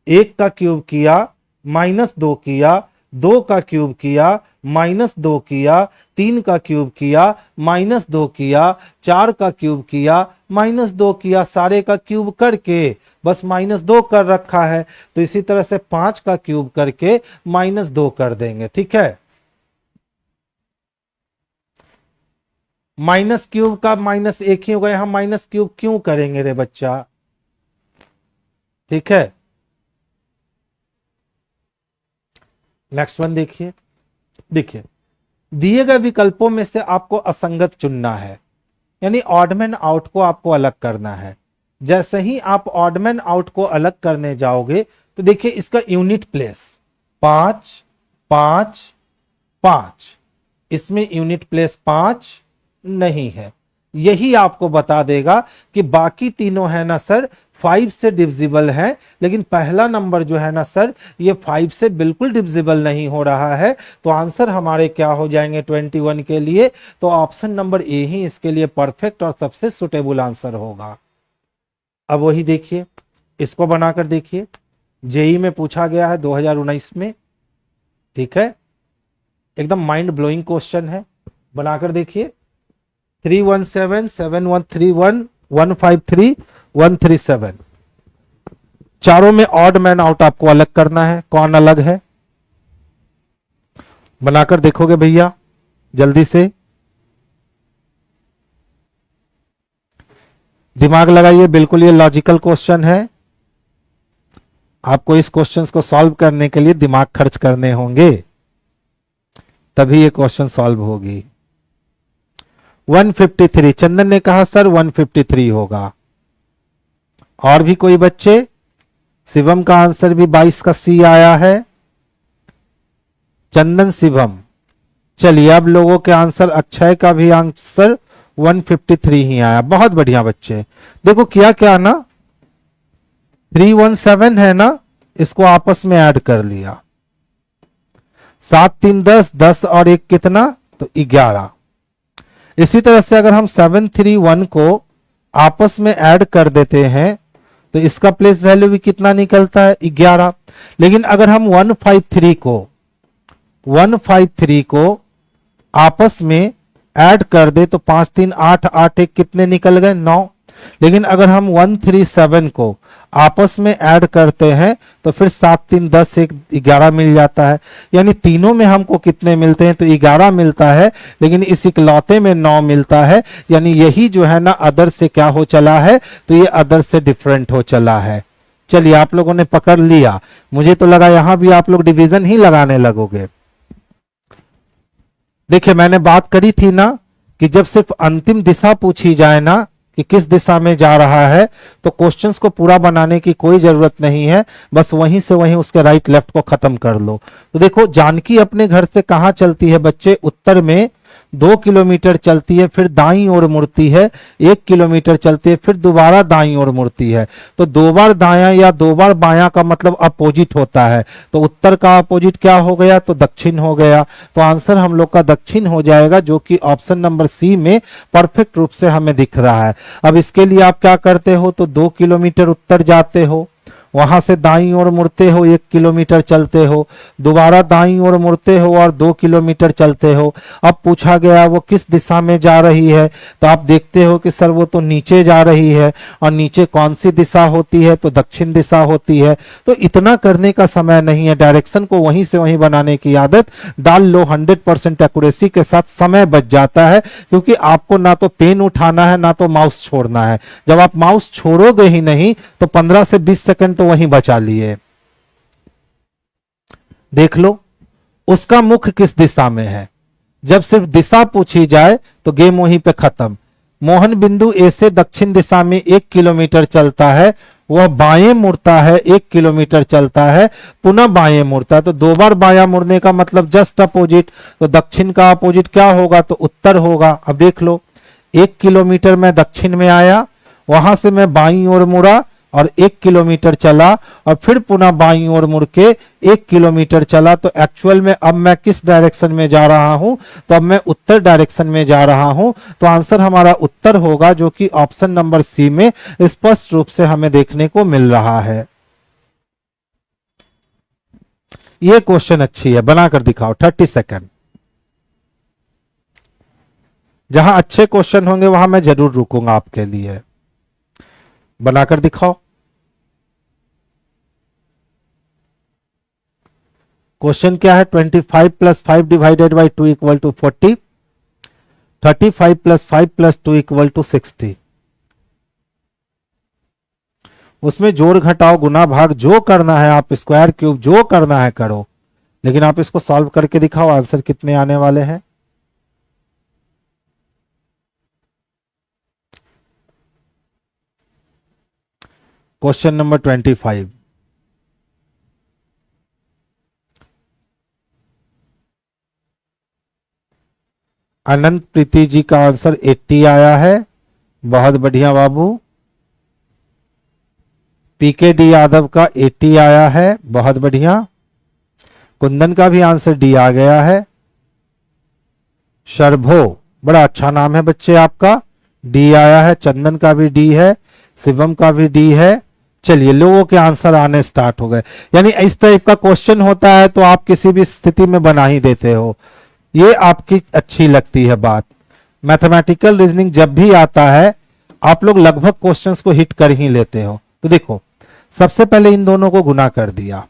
1 का क्यूब किया, -2 किया, 2 का क्यूब किया, -2 किया, 3 का क्यूब किया, -2 किया, 4 का क्यूब किया, -2 किया, सारे का क्यूब करके बस -2 कर रखा है। तो इसी तरह से 5 का क्यूब करके -2 कर देंगे। ठीक है, माइनस क्यूब का माइनस एक ही होगा, हम माइनस क्यूब क्यों करेंगे रे बच्चा। ठीक है, नेक्स्ट वन देखिए। देखिए दिए गए विकल्पों में से आपको असंगत चुनना है, यानी ऑडमैन आउट को आपको अलग करना है। जैसे ही आप ऑडमैन आउट को अलग करने जाओगे तो देखिए इसका यूनिट प्लेस 5 5 5, इसमें यूनिट प्लेस 5 नहीं है। यही आपको बता देगा कि बाकी तीनों है ना सर 5 से डिविजिबल है, लेकिन पहला नंबर जो है ना सर ये 5 से बिल्कुल डिविजिबल नहीं हो रहा है। तो आंसर हमारे क्या हो जाएंगे 21 के लिए, तो ऑप्शन नंबर ए ही इसके लिए परफेक्ट और सबसे सुटेबल आंसर होगा। अब वही देखिए, इसको बनाकर देखिए, जेई में पूछा गया है 2019 में। ठीक है, एकदम माइंड ब्लोइंग क्वेश्चन है, बनाकर देखिए। 317 7131 153 137, चारों में ऑड मैन आउट आपको अलग करना है। कौन अलग है, बनाकर देखोगे भैया जल्दी से, दिमाग लगाइए। बिल्कुल ये लॉजिकल क्वेश्चन है, आपको इस क्वेश्चन को सॉल्व करने के लिए दिमाग खर्च करने होंगे, तभी ये क्वेश्चन सॉल्व होगी। 153। चंदन ने कहा सर 153 होगा। और भी कोई बच्चे? शिवम का आंसर भी 22 का सी आया है। चंदन, शिवम। चलिए अब लोगों के आंसर, अक्षय का भी आंसर 153 ही आया। बहुत बढ़िया बच्चे। देखो किया क्या ना, 317 है ना, इसको आपस में ऐड कर लिया। 7 3 10, 10 और 1 कितना, तो 11। इसी तरह से अगर हम 731 को आपस में ऐड कर देते हैं तो इसका प्लेस वैल्यू भी कितना निकलता है, 11। लेकिन अगर हम 153 को आपस में ऐड कर दे तो 5 3 8, 8 1 कितने निकल गए, 9। लेकिन अगर हम 137 को आपस में ऐड करते हैं तो फिर 7 3 10 1 11 मिल जाता है। यानी तीनों में हमको कितने मिलते हैं, तो 11 मिलता है, लेकिन इस इकलौते में 9 मिलता है। यानी यही जो है ना अदर से क्या हो चला है, तो ये अदर से डिफरेंट हो चला है। चलिए आप लोगों ने पकड़ लिया। मुझे तो लगा यहां भी आप लोग डिवीजन ही लगाने लगोगे। देखिए मैंने बात करी थी ना कि जब सिर्फ अंतिम दिशा पूछी जाए ना कि किस दिशा में जा रहा है, तो क्वेश्चंस को पूरा बनाने की कोई जरूरत नहीं है, बस वहीं से वहीं उसके राइट लेफ्ट को खत्म कर लो। तो देखो जानकी अपने घर से कहां चलती है बच्चे, उत्तर में 2 किलोमीटर चलती है, फिर दाईं ओर मुड़ती है, 1 किलोमीटर चलती है, फिर दोबारा दाईं ओर मुड़ती है। तो 2 बार दायां या 2 बार बायां का मतलब अपोजिट होता है। तो उत्तर का अपोजिट क्या हो गया, तो दक्षिण हो गया। तो आंसर हम लोग का दक्षिण हो जाएगा, जो कि ऑप्शन नंबर सी में परफेक्ट रूप से हमें दिख रहा है। अब इसके लिए आप क्या करते हो, तो 2 किलोमीटर उत्तर जाते हो, वहां से दाईं ओर मुड़ते हो, 1 किलोमीटर चलते हो, दोबारा दाईं ओर मुड़ते हो और 2 किलोमीटर चलते हो। अब पूछा गया वो किस दिशा में जा रही है, तो आप देखते हो कि सर वो तो नीचे जा रही है, और नीचे कौन सी दिशा होती है, तो दक्षिण दिशा होती है। तो इतना करने का समय नहीं है, डायरेक्शन को वहीं से वहीं बनाने की आदत डाल लो। 100% एक्यूरेसी के साथ समय बच जाता है, क्योंकि आपको ना तो पेन उठाना है ना तो माउस छोड़ना है। जब आप माउस छोड़ोगे ही नहीं तो 15 से 20 सेकंड तो वहीं बचा लिए। देख लो उसका मुख किस दिशा में है। जब सिर्फ दिशा पूछी जाए तो गेम वहीं पे खत्म। मोहन बिंदु ए से दक्षिण दिशा में 1 किलोमीटर चलता है, वह बाएं मुड़ता है, 1 किलोमीटर चलता है, पुनः बाएं मुड़ता है। तो 2 बार बायां मुड़ने का मतलब जस्ट अपोजिट। तो दक्षिण का अपोजिट क्या होगा, तो उत्तर होगा। अब देख लो 1 किलोमीटर मैं दक्षिण में आया, वहां से मैं बाईं ओर मुड़ा और 1 किलोमीटर चला, और फिर पुनः बाईं ओर मुड़ के 1 किलोमीटर चला। तो एक्चुअल में अब मैं किस डायरेक्शन में जा रहा हूं, तो अब मैं उत्तर डायरेक्शन में जा रहा हूं। तो आंसर हमारा उत्तर होगा, जो कि ऑप्शन नंबर सी में स्पष्ट रूप से हमें देखने को मिल रहा है। यह क्वेश्चन अच्छी है, बनाकर दिखाओ 30 सेकंड। जहां अच्छे क्वेश्चन होंगे वहां मैं जरूर रुकूंगा आपके लिए। बनाकर दिखाओ। क्वेश्चन क्या है, 25 + 5 डिवाइडेड बाई 2 = 40, 35 + 5 + 2 = 60। उसमें जोड़ घटाओ गुना भाग जो करना है, आप स्क्वायर क्यूब जो करना है करो, लेकिन आप इसको सॉल्व करके दिखाओ। आंसर कितने आने वाले हैं। Question number 25। अनंत प्रीति जी का आंसर 80 आया है। बहुत बढ़िया बाबू। पीके डी यादव का 80 आया है, बहुत बढ़िया। कुंदन का भी आंसर डी आ गया है। शर्भो, बड़ा अच्छा नाम है बच्चे आपका, डी आया है। चंदन का भी डी है, शिवम का भी डी है। चलिए लोगों के आंसर आने स्टार्ट हो गए। यानी इस टाइप का क्वेश्चन होता है तो आप किसी भी स्थिति में बना ही देते हो, ये आपकी अच्छी लगती है बात। मैथमेटिकल रीजनिंग जब भी आता है आप लोग लगभग क्वेश्चंस को हिट कर ही लेते हो। तो देखो सबसे पहले इन दोनों को गुना कर दिया,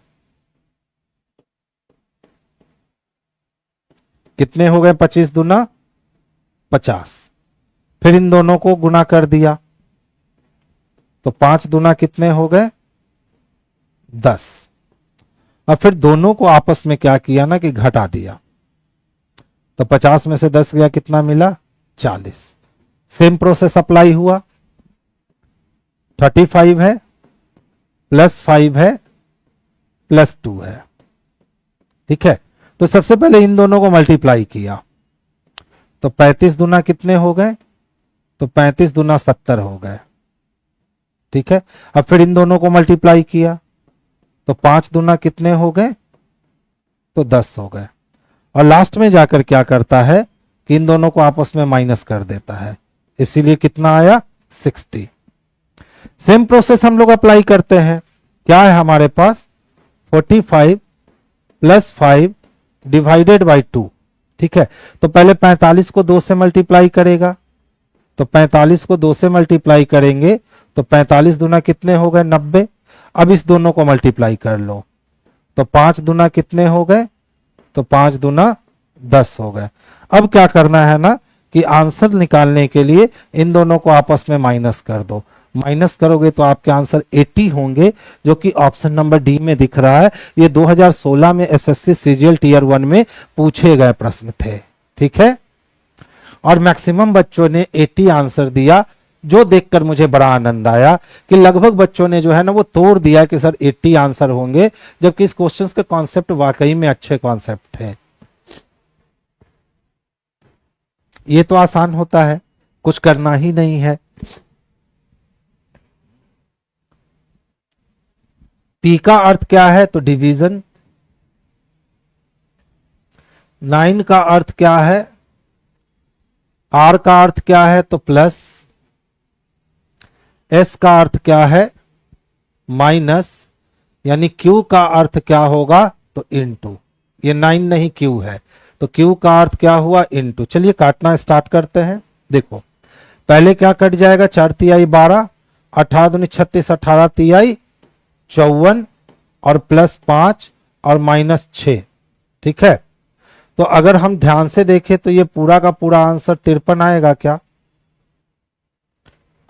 कितने हो गए, 25 दूना 50। फिर इन दोनों को गुना कर दिया तो 5 दूना कितने हो गए, 10। और फिर दोनों को आपस में क्या किया ना कि घटा दिया, तो 50 में से 10 गया, कितना मिला, 40। सेम प्रोसेस अप्लाई हुआ, 35 है प्लस 5 है प्लस 2 है। ठीक है, तो सबसे पहले इन दोनों को मल्टीप्लाई किया तो 35 दूना कितने हो गए, तो 35 दूना 70 हो गए। ठीक है, अब फिर इन दोनों को मल्टीप्लाई किया तो 5 दूना कितने हो गए, तो 10 हो गए। और लास्ट में जाकर क्या करता है कि इन दोनों को आपस में माइनस कर देता है, इसीलिए कितना आया 60। सेम प्रोसेस हम लोग अप्लाई करते हैं। क्या है हमारे पास 45 प्लस 5 डिवाइडेड बाई 2। ठीक है, तो पहले 45 को 2 से मल्टीप्लाई करेगा, तो 45 को 2 से मल्टीप्लाई करेंगे तो 45 दूना कितने हो गए 90। अब इस दोनों को मल्टीप्लाई कर लो तो 5 दूना कितने हो गए, तो 5 दूना 10 हो गए। अब क्या करना है ना कि आंसर निकालने के लिए इन दोनों को आपस में माइनस कर दो। माइनस करोगे तो आपके आंसर 80 होंगे, जो कि ऑप्शन नंबर डी में दिख रहा है। ये 2016 में एसएससी सीजीएल टीयर 1 में पूछे गए प्रश्न थे। ठीक है, और मैक्सिमम बच्चों ने 80 आंसर दिया, जो देखकर मुझे बड़ा आनंद आया कि लगभग बच्चों ने जो है ना वो तोड़ दिया कि सर 80 आंसर होंगे, जबकि इस क्वेश्चन के कॉन्सेप्ट वाकई में अच्छे कॉन्सेप्ट थे। ये तो आसान होता है, कुछ करना ही नहीं है। पी का अर्थ क्या है, तो डिवीजन। 9 का अर्थ क्या है, आर का अर्थ क्या है, तो प्लस। एस का अर्थ क्या है, माइनस। यानी क्यू का अर्थ क्या होगा, तो इनटू। ये 9 नहीं क्यू है, तो क्यू का अर्थ क्या हुआ, इनटू। चलिए काटना स्टार्ट करते हैं। देखो पहले क्या कट जाएगा, 4 तिहाई 12, 18 दूनी 36, 18 तिहाई 54 और प्लस 5 और माइनस 6। ठीक है, तो अगर हम ध्यान से देखें तो ये पूरा का पूरा आंसर 53 आएगा क्या,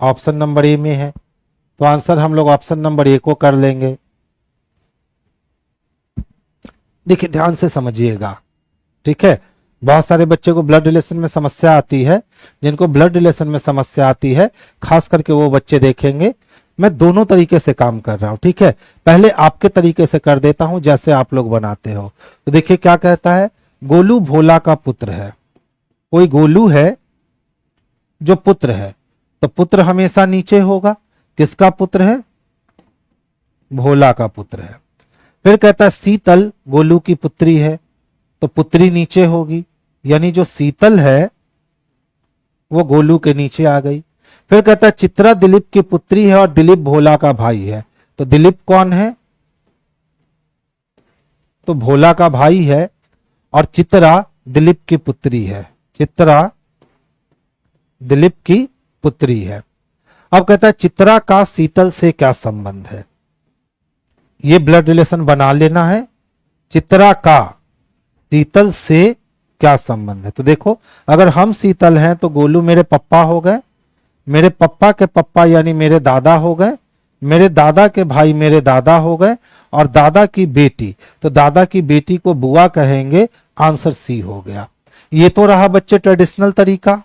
ऑप्शन नंबर ए में है। तो आंसर हम लोग ऑप्शन नंबर ए को कर लेंगे। देखिए ध्यान से समझिएगा। ठीक है, बहुत सारे बच्चे को ब्लड रिलेशन में समस्या आती है। जिनको ब्लड रिलेशन में समस्या आती है खास करके वो बच्चे देखेंगे, मैं दोनों तरीके से काम कर रहा हूं। ठीक है, पहले आपके तरीके से कर देता हूं जैसे आप लोग बनाते हो। तो देखिए क्या कहता है, गोलू भोला का पुत्र है। कोई गोलू है जो पुत्र है, तो पुत्र हमेशा नीचे होगा। किसका पुत्र है, भोला का पुत्र है। फिर कहता है शीतल गोलू की पुत्री है, तो पुत्री नीचे होगी, यानी जो शीतल है वो गोलू के नीचे आ गई। फिर कहता है चित्रा दिलीप की पुत्री है और दिलीप भोला का भाई है, तो दिलीप कौन है, तो भोला का भाई है, और चित्रा दिलीप की पुत्री है। चित्रा दिलीप की पुत्री है। अब कहता है चित्रा का शीतल से क्या संबंध है, ये ब्लड रिलेशन बना लेना है। चित्रा का शीतल से क्या संबंध है, तो देखो अगर हम शीतल हैं तो गोलू मेरे पप्पा हो गए, मेरे पप्पा के पप्पा यानी मेरे दादा हो गए, मेरे दादा के भाई मेरे दादा हो गए, और दादा की बेटी, तो दादा की बेटी को बुआ कहेंगे। आंसर सी हो गया। ये तो रहा बच्चे ट्रेडिशनल तरीका,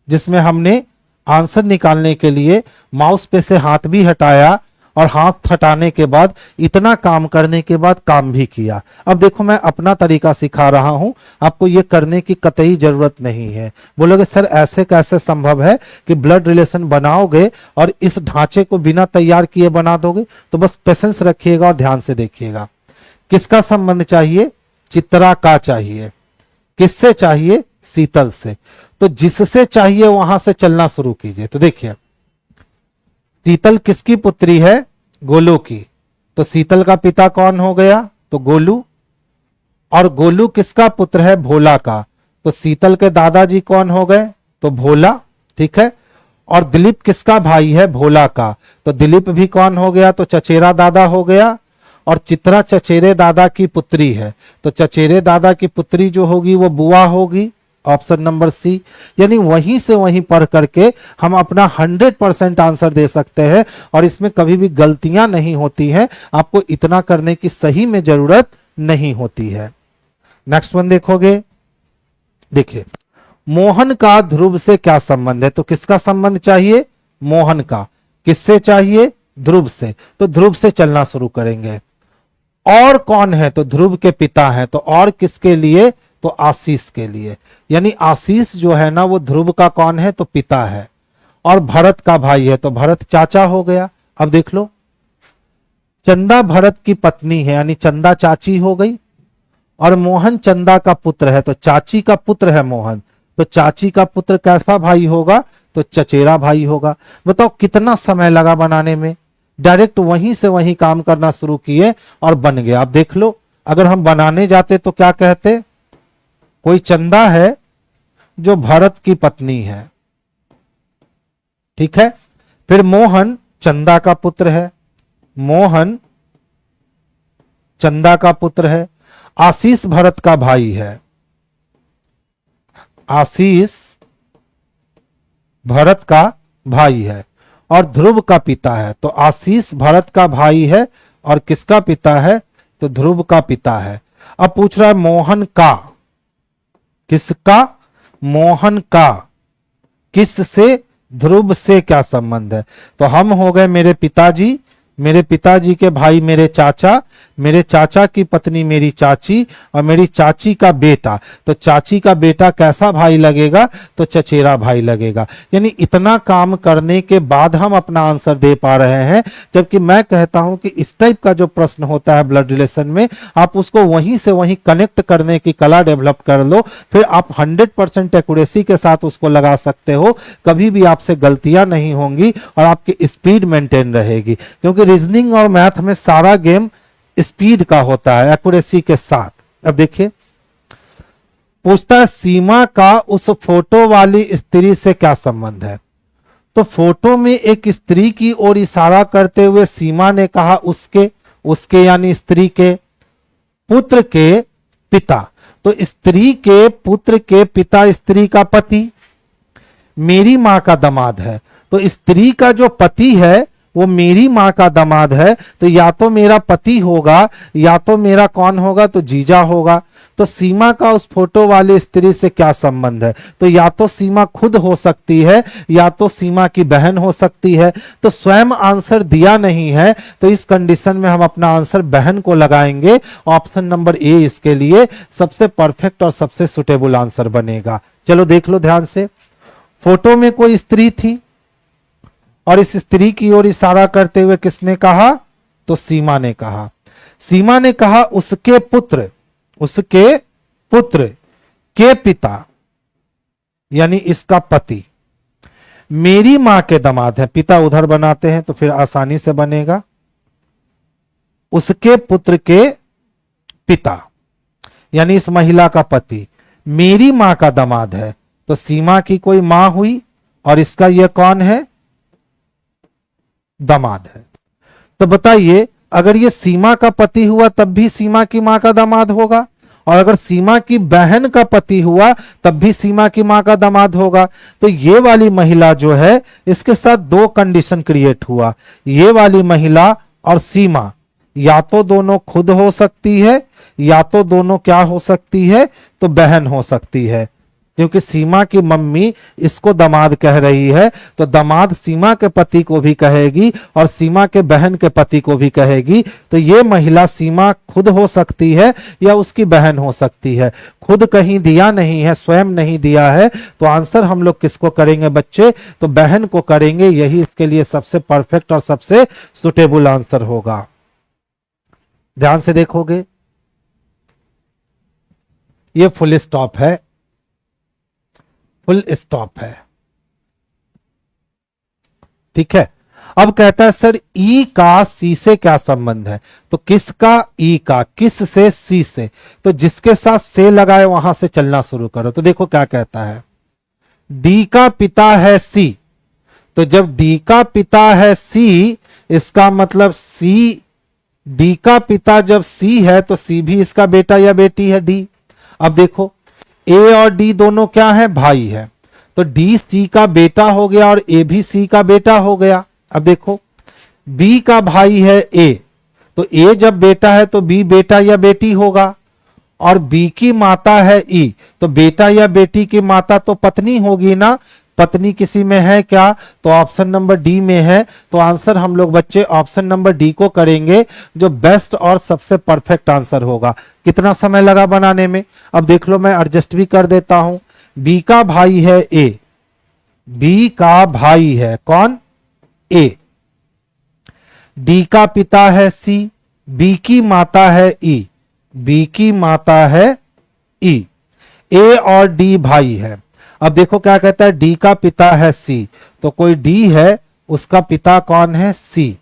जिसमें हमने आंसर निकालने के लिए माउस पे से हाथ भी हटाया, और हाथ हटाने के बाद इतना काम करने के बाद काम भी किया। अब देखो मैं अपना तरीका सिखा रहा हूं, आपको ये करने की कतई जरूरत नहीं है। बोलोगे सर ऐसे कैसे संभव है कि ब्लड रिलेशन बनाओगे और इस ढांचे को बिना तैयार किए बना दोगे, तो बस पेशेंस रखिएगा और ध्यान से देखिएगा। किसका संबंध चाहिए, चित्रा का चाहिए। किससे चाहिए, शीतल से। तो जिससे चाहिए वहां से चलना शुरू कीजिए। तो देखिए शीतल किसकी पुत्री है, गोलू की, तो शीतल का पिता कौन हो गया, तो गोलू। और गोलू किसका पुत्र है, भोला का, तो शीतल के दादाजी कौन हो गए, तो भोला। ठीक है, और दिलीप किसका भाई है, भोला का, तो दिलीप भी कौन हो गया, तो चचेरा दादा हो गया। और चित्रा चचेरे दादा की पुत्री है, तो चचेरे दादा की पुत्री जो होगी वो बुआ होगी, ऑप्शन नंबर सी। यानी वहीं से वहीं पढ़ करके हम अपना 100% आंसर दे सकते हैं, और इसमें कभी भी गलतियां नहीं होती हैं। आपको इतना करने की सही में जरूरत नहीं होती है। नेक्स्ट वन देखोगे, देखिए मोहन का ध्रुव से क्या संबंध है? तो किसका संबंध चाहिए? मोहन का। किससे चाहिए? ध्रुव से। तो ध्रुव से चलना शुरू करेंगे। और कौन है? तो ध्रुव के पिता हैं। तो और किसके लिए? तो आशीष के लिए। यानी आशीष जो है ना वो ध्रुव का कौन है? तो पिता है। और भरत का भाई है, तो भरत चाचा हो गया। अब देख लो, चंदा भरत की पत्नी है, यानी चंदा चाची हो गई। और मोहन चंदा का पुत्र है, तो चाची का पुत्र है मोहन। तो चाची का पुत्र कैसा भाई होगा? तो चचेरा भाई होगा। बताओ कितना समय लगा बनाने में? डायरेक्ट वहीं से वहीं काम करना शुरू किए और बन गया। आप देख लो, अगर हम बनाने जाते तो क्या कहते? कोई चंदा है जो भरत की पत्नी है, ठीक है। फिर मोहन चंदा का पुत्र है, मोहन चंदा का पुत्र है। आशीष भरत का भाई है, आशीष भरत का भाई है। और ध्रुव का पिता है, तो आशीष भरत का भाई है और किसका पिता है? तो ध्रुव का पिता है। अब पूछ रहा है मोहन का, किसका? मोहन का। किस से? ध्रुव से क्या संबंध है? तो हम हो गए मेरे पिताजी, मेरे पिताजी के भाई मेरे चाचा, मेरे चाचा की पत्नी मेरी चाची, और मेरी चाची का बेटा। तो चाची का बेटा कैसा भाई लगेगा? तो चचेरा भाई लगेगा। यानी इतना काम करने के बाद हम अपना आंसर दे पा रहे हैं। जबकि मैं कहता हूं कि इस टाइप का जो प्रश्न होता है ब्लड रिलेशन में, आप उसको वहीं से वहीं कनेक्ट करने की कला डेवलप कर लो, फिर आप 100% एक्यूरेसी के साथ उसको लगा सकते हो। कभी भी आपसे गलतियां नहीं होंगी और आपकी स्पीड मेंटेन रहेगी। क्योंकि रीजनिंग और मैथ में सारा गेम स्पीड का होता है, एक्यूरेसी के साथ। अब देखिए, पूछता है सीमा का उस फोटो वाली स्त्री से क्या संबंध है? तो फोटो में एक स्त्री की ओर इशारा करते हुए सीमा ने कहा उसके, उसके यानी स्त्री के पुत्र के पिता। तो स्त्री के पुत्र के पिता स्त्री का पति मेरी मां का दामाद है। तो स्त्री का जो पति है वो मेरी मां का दामाद है। तो या तो मेरा पति होगा या तो मेरा कौन होगा? तो जीजा होगा। तो सीमा का उस फोटो वाली स्त्री से क्या संबंध है? तो या तो सीमा खुद हो सकती है या तो सीमा की बहन हो सकती है। तो स्वयं आंसर दिया नहीं है, तो इस कंडीशन में हम अपना आंसर बहन को लगाएंगे। ऑप्शन नंबर ए इसके लिए सबसे परफेक्ट और सबसे सुटेबल आंसर बनेगा। चलो देख लो ध्यान से, फोटो में कोई स्त्री थी और इस स्त्री की ओर इशारा करते हुए किसने कहा? तो सीमा ने कहा। सीमा ने कहा उसके पुत्र, उसके पुत्र के पिता यानी इसका पति मेरी मां के दामाद है। पिता उधर बनाते हैं तो फिर आसानी से बनेगा। उसके पुत्र के पिता यानी इस महिला का पति मेरी मां का दामाद है। तो सीमा की कोई मां हुई और इसका यह कौन है? दामाद है। तो बताइए, अगर ये सीमा का पति हुआ तब भी सीमा की मां का दामाद होगा, और अगर सीमा की बहन का पति हुआ तब भी सीमा की मां का दामाद होगा। तो ये वाली महिला जो है इसके साथ दो कंडीशन क्रिएट हुआ। ये वाली महिला और सीमा या तो दोनों खुद हो सकती है या तो दोनों क्या हो सकती है? तो बहन हो सकती है। क्योंकि सीमा की मम्मी इसको दामाद कह रही है, तो दामाद सीमा के पति को भी कहेगी और सीमा के बहन के पति को भी कहेगी। तो ये महिला सीमा खुद हो सकती है या उसकी बहन हो सकती है। खुद कहीं दिया नहीं है, स्वयं नहीं दिया है, तो आंसर हम लोग किसको करेंगे बच्चे? तो बहन को करेंगे। यही इसके लिए सबसे परफेक्ट और सबसे सुटेबल आंसर होगा। ध्यान से देखोगे, ये फुल स्टॉप है, फुल स्टॉप है, ठीक है। अब कहता है सर ई का सी से क्या संबंध है? तो किसका? ई का। किस से? सी से। तो जिसके साथ से लगाए वहां से चलना शुरू करो। तो देखो क्या कहता है, डी का पिता है सी। तो जब डी का पिता है सी, इसका मतलब सी, डी का पिता जब सी है तो सी भी इसका बेटा या बेटी है डी। अब देखो, ए और डी दोनों क्या है? भाई है। तो डी सी का बेटा हो गया और ए भी सी का बेटा हो गया। अब देखो, बी का भाई है ए, तो ए जब बेटा है तो बी बेटा या बेटी होगा। और बी की माता है ई, तो बेटा या बेटी की माता तो पत्नी होगी ना, पत्नी किसी में है क्या, तो ऑप्शन नंबर डी में है। तो आंसर हम लोग बच्चे ऑप्शन नंबर डी को करेंगे, जो बेस्ट और सबसे परफेक्ट आंसर होगा। कितना समय लगा बनाने में, अब देख लो मैं एडजस्ट भी कर देता हूं। बी का भाई है ए, बी का भाई है कौन, ए। डी का पिता है सी, बी की माता है ई, बी की माता है ई। ए और डी भाई है। अब देखो क्या कहता है, डी का पिता है सी, तो कोई डी है उसका पिता कौन है, सी।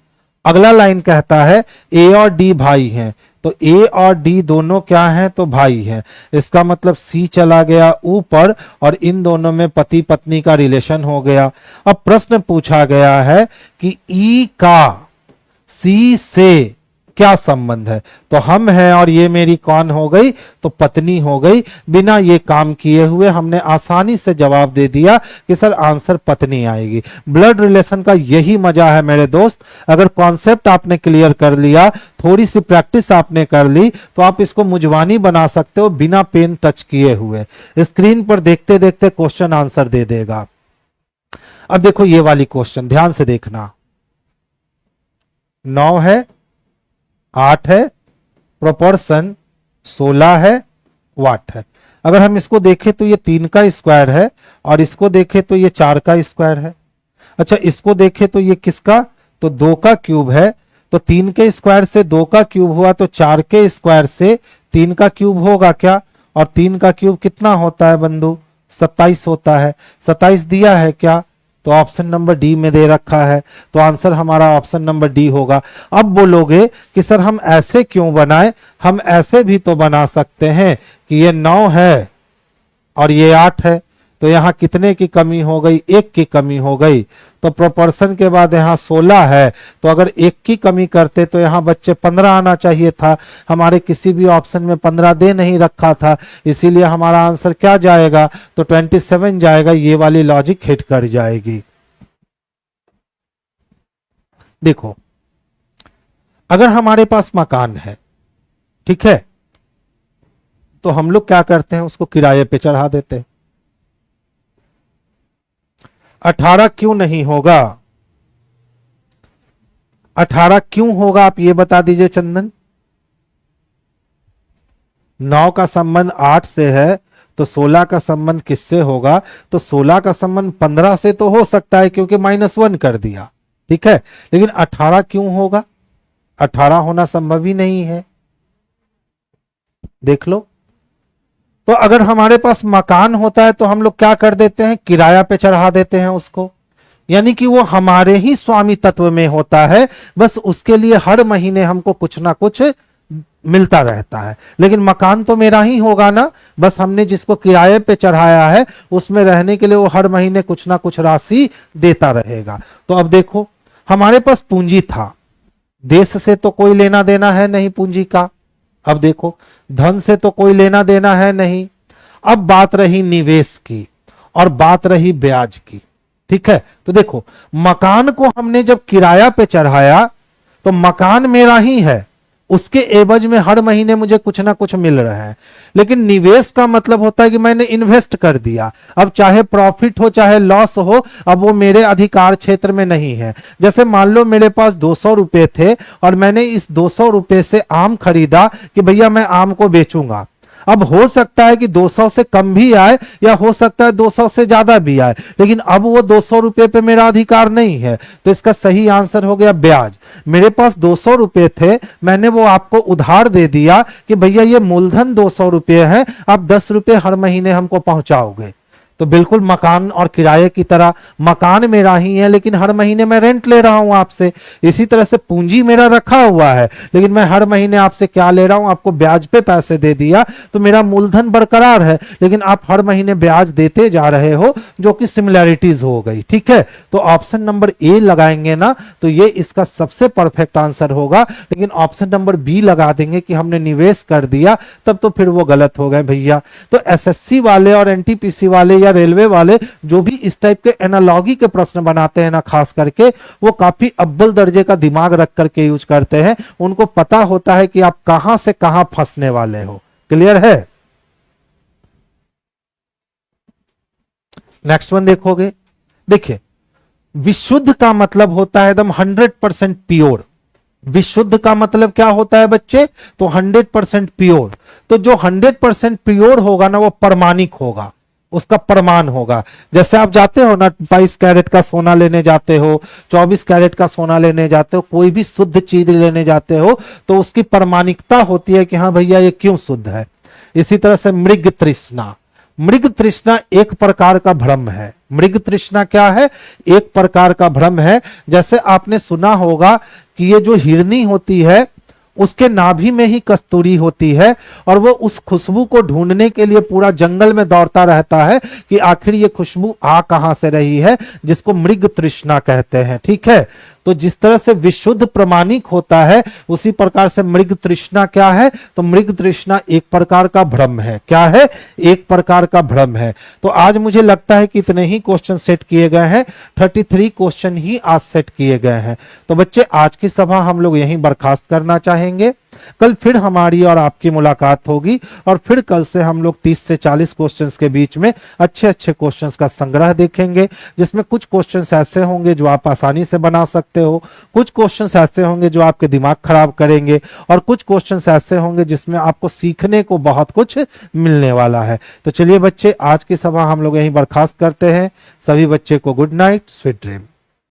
अगला लाइन कहता है ए और डी भाई हैं, तो ए और डी दोनों क्या हैं, तो भाई हैं। इसका मतलब सी चला गया ऊपर और इन दोनों में पति पत्नी का रिलेशन हो गया। अब प्रश्न पूछा गया है कि ई का सी से क्या संबंध है, तो हम हैं और ये मेरी कौन हो गई, तो पत्नी हो गई। बिना ये काम किए हुए हमने आसानी से जवाब दे दिया कि सर आंसर पत्नी आएगी। ब्लड रिलेशन का यही मजा है मेरे दोस्त। अगर कॉन्सेप्ट आपने क्लियर कर लिया, थोड़ी सी प्रैक्टिस आपने कर ली, तो आप इसको मुजवानी बना सकते हो बिना पेन टच किए हुए। स्क्रीन पर देखते देखते क्वेश्चन आंसर दे देगा। अब देखो ये वाली क्वेश्चन ध्यान से देखना। 9 है, 8 है, प्रोपोर्शन 16 है, वाट है। अगर हम इसको देखें तो ये 3 का स्क्वायर है और इसको देखें तो ये 4 का स्क्वायर है। अच्छा इसको देखें तो ये किसका, तो 2 का क्यूब है। तो 3 के स्क्वायर से 2 का क्यूब हुआ, तो 4 के स्क्वायर से 3 का क्यूब होगा क्या, और 3 का क्यूब कितना होता है बंधु, 27 होता है। 27 दिया है क्या, तो ऑप्शन नंबर डी में दे रखा है, तो आंसर हमारा ऑप्शन नंबर डी होगा। अब बोलोगे कि सर हम ऐसे क्यों बनाए, हम ऐसे भी तो बना सकते हैं कि ये 9 है और ये 8 है, तो यहां कितने की कमी हो गई, 1 की कमी हो गई। तो प्रोपोर्शन के बाद यहां 16 है, तो अगर 1 की कमी करते तो यहां बच्चे 15 आना चाहिए था। हमारे किसी भी ऑप्शन में 15 दे नहीं रखा था, इसीलिए हमारा आंसर क्या जाएगा, तो 27 जाएगा। ये वाली लॉजिक हिट कर जाएगी। देखो अगर हमारे पास मकान है, ठीक है, तो हम लोग क्या करते हैं, उसको किराए पे चढ़ा देते हैं। 18 क्यों नहीं होगा, 18 क्यों होगा, आप ये बता दीजिए चंदन। 9 का संबंध 8 से है, तो 16 का संबंध किससे होगा, तो 16 का संबंध 15 से तो हो सकता है क्योंकि -1 कर दिया, ठीक है, लेकिन 18 क्यों होगा, 18 होना संभव ही नहीं है। देख लो, तो अगर हमारे पास मकान होता है तो हम लोग क्या कर देते हैं, किराया पे चढ़ा देते हैं उसको, यानी कि वो हमारे ही स्वामी तत्व में होता है, बस उसके लिए हर महीने हमको कुछ ना कुछ मिलता रहता है। लेकिन मकान तो मेरा ही होगा ना, बस हमने जिसको किराए पे चढ़ाया है उसमें रहने के लिए वो हर महीने कुछ ना कुछ राशि देता रहेगा। तो अब देखो हमारे पास पूंजी था, देश से तो कोई लेना देना है नहीं पूंजी का। अब देखो धन से तो कोई लेना देना है नहीं। अब बात रही निवेश की और बात रही ब्याज की, ठीक है। तो देखो मकान को हमने जब किराया पे चढ़ाया तो मकान मेरा ही है, उसके एवज में हर महीने मुझे कुछ ना कुछ मिल रहा है। लेकिन निवेश का मतलब होता है कि मैंने इन्वेस्ट कर दिया, अब चाहे प्रॉफिट हो चाहे लॉस हो, अब वो मेरे अधिकार क्षेत्र में नहीं है। जैसे मान लो मेरे पास 200 रुपए थे और मैंने इस 200 रुपए से आम खरीदा कि भैया मैं आम को बेचूंगा। अब हो सकता है कि 200 से कम भी आए या हो सकता है 200 से ज्यादा भी आए, लेकिन अब वो 200 रुपए पे मेरा अधिकार नहीं है। तो इसका सही आंसर हो गया ब्याज। मेरे पास 200 रुपए थे, मैंने वो आपको उधार दे दिया कि भैया ये मूलधन 200 रुपए है, आप 10 रुपए हर महीने हमको पहुंचाओगे। तो बिल्कुल मकान और किराए की तरह मकान मेरा ही है लेकिन हर महीने मैं रेंट ले रहा हूं आपसे। इसी तरह से पूंजी मेरा रखा हुआ है लेकिन मैं हर महीने आपसे क्या ले रहा हूं, आपको ब्याज पे पैसे दे दिया, तो मेरा मूलधन बरकरार है लेकिन आप हर महीने ब्याज देते जा रहे हो, जो कि सिमिलैरिटीज हो गई। ठीक है, तो ऑप्शन नंबर ए लगाएंगे ना तो ये इसका सबसे परफेक्ट आंसर होगा। लेकिन ऑप्शन नंबर बी लगा देंगे कि हमने निवेश कर दिया, तब तो फिर वो गलत हो गए भैया। तो एसएससी वाले और एनटीपीसी वाले या रेलवे वाले जो भी इस टाइप के एनालॉजी के प्रश्न बनाते हैं ना, खास करके वो काफी अव्वल दर्जे का दिमाग रख करके यूज करते हैं। उनको पता होता है कि आप कहां से कहां फंसने वाले हो। क्लियर है? नेक्स्ट वन देखोगे, देखिए विशुद्ध का मतलब होता है एकदम 100% प्योर। विशुद्ध का मतलब क्या होता है बच्चे? तो 100% प्योर। तो जो 100% प्योर होगा ना वो प्रमाणिक होगा, उसका प्रमाण होगा। जैसे आप जाते हो ना 22 कैरेट का सोना लेने जाते हो, 24 कैरेट का सोना लेने जाते हो, कोई भी शुद्ध चीज लेने जाते हो तो उसकी प्रमाणिकता होती है कि हाँ भैया ये क्यों शुद्ध है। इसी तरह से मृग तृष्णा, मृग तृष्णा एक प्रकार का भ्रम है। मृग तृष्णा क्या है? एक प्रकार का भ्रम है। जैसे आपने सुना होगा कि ये जो हिरनी होती है उसके नाभि में ही कस्तूरी होती है और वो उस खुशबू को ढूंढने के लिए पूरा जंगल में दौड़ता रहता है कि आखिर ये खुशबू आ कहां से रही है, जिसको मृग तृष्णा कहते हैं। ठीक है, तो जिस तरह से विशुद्ध प्रमाणिक होता है उसी प्रकार से मृग तृष्णा क्या है? तो मृग तृष्णा एक प्रकार का भ्रम है। क्या है? एक प्रकार का भ्रम है। तो आज मुझे लगता है कि इतने ही क्वेश्चन सेट किए गए हैं, 33 क्वेश्चन ही आज सेट किए गए हैं। तो बच्चे आज की सभा हम लोग यहीं बर्खास्त करना चाहेंगे। कल फिर हमारी और आपकी मुलाकात होगी और फिर कल से हम लोग 30 से 40 क्वेश्चंस के बीच में अच्छे अच्छे क्वेश्चंस का संग्रह देखेंगे, जिसमें कुछ क्वेश्चंस ऐसे होंगे जो आप आसानी से बना सकते हो, कुछ क्वेश्चंस ऐसे होंगे जो आपके दिमाग खराब करेंगे और कुछ क्वेश्चंस ऐसे होंगे जिसमें आपको सीखने को बहुत कुछ मिलने वाला है। तो चलिए बच्चे, आज की सभा हम लोग यहीं बर्खास्त करते हैं। सभी बच्चे को गुड नाइट, स्वीट ड्रीम।